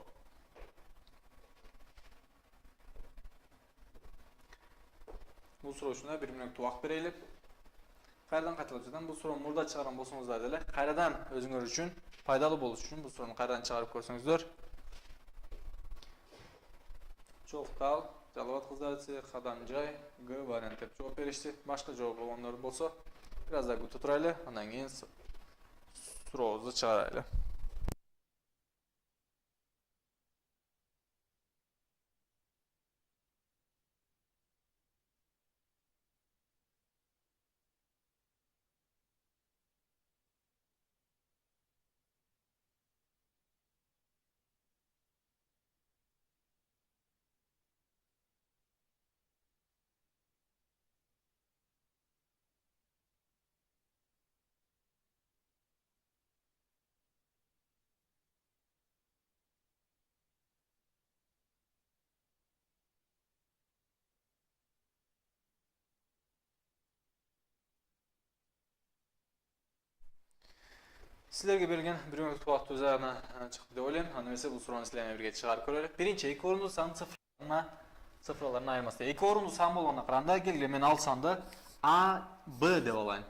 Бул суроо үчүн бир мүнөт убакыт берели. Кайрадан кайталап жатам. Бул суроону мурда чыгарган болсоңуздар деле кайрадан өзүңөр үчүн пайдалуу болуш үчүн бул суроону кайрадан чыгарып көрсөңүздөр. Чоктал, Жалал кыздар лицейи, Кадамжай, Г вариант деп жооп беришти. Башка жооп болгондор болсо бир аз да күтүп турайлы, андан кийин сурообузду чыгарайлы. Sizlerge берген bir günlük vaqt özağına çıktı deb o'ylayman. Аны esa bu so'rovni sizlar bilan birga chiqarib ko'raylik. Birinchi, ikki o'rinli san sifralarini ayirmasida. Ikki o'rinli san bo'lganda qaranda, kelgin men al sanni A, B deb olayım.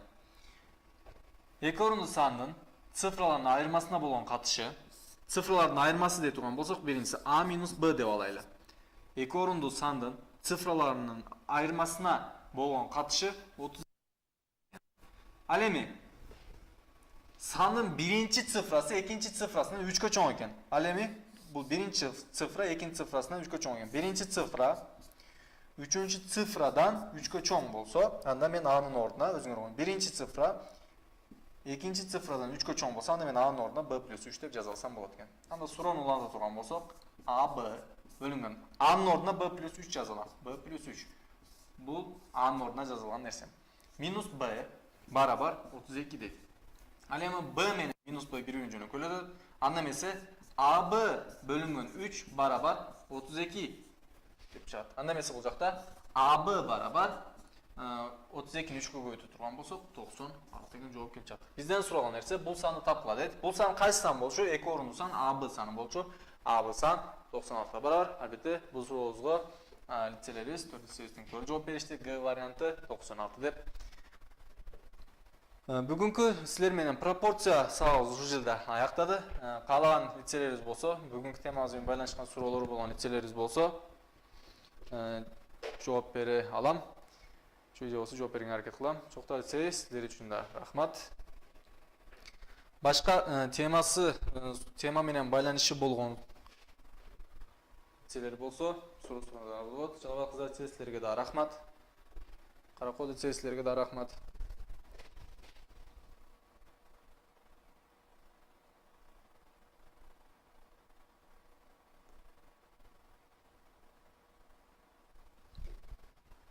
Ikki o'rinli sanning sifralarning ayirmasına bo'lgan qatışı, sifralarning ayirması deb turgan bo'lsak, birinchisi A minus B deb olaylik. Ikki o'rinli sanning sifralarının ayırmasına bo'lgan qatışı 30. Alemi sanın birinci sıfrası ikinci sıfrasından 3'e çoğun ekan. Alemi bu birinci sıfra ikinci sıfrasından 3'e çoğun ekan. Birinci sıfra üçüncü sıfradan 3'e çoğun bolsa, anda men A'nın orduna özüngөр koyun. Birinci sıfra ikinci sıfradan 3'e çoğun bolsa, anda men A'nın orduna B plus 3 deb yazalsam bolat ekan. Anda so'rovni ulanda turgan bolsak, A, B bölüngen. A'nın orduna B plus 3 yazalar. B plus 3. Bu A'nın orduna yazılan nerse. Minus B barabar 32 deydi. Alemi B meni minus B birinci cümle koyuldu. Anlam ise AB bölüngen 3 barabar 32 deb çıkardı. Anlam ise olacak da AB barabar 32'ni 3'e koyup turgan bolsak 96 degan жооп kelip çıktı. Bizden so'ralgan narsa bu sanni topla deydi. Bu san qaysi san bolçu? Ikki o'rinli san AB sani bolçu. AB san 96 ga barabar. Albatta bu so'rovga litseyleriz 4-ning to'g'ri javob berishdi. G varianti 96 deb. Бүгүнкү силер менен пропорция сабагыбыз ушул жерде аяктады. Калаган лицейлерибиз болсо, бүгүнкү темабыз менен байланышкан суроолор болгон лицейлерибиз болсо, жооп бере алам. Чүй болсо жооп берүүгө аракет кылам. Чоктор лицей силер үчүн да рахмат. Башка тема менен байланышы болгон лицейлер болсо, суроо болот. Жалал кыздар лицей силерге да рахмат. Каракол лицей силерге да рахмат.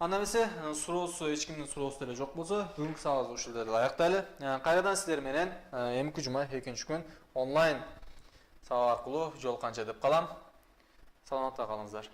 Анда эмесе суроосу эч кимдин суроосу деле жок болсо, бүгүнкү сабагыбызды ушул жерде аяктайлы. Кайрадан силер менен эмки жума экинчи күн онлайн сабак аркылуу жолукканча деп калам. Саламатта калыңыздар.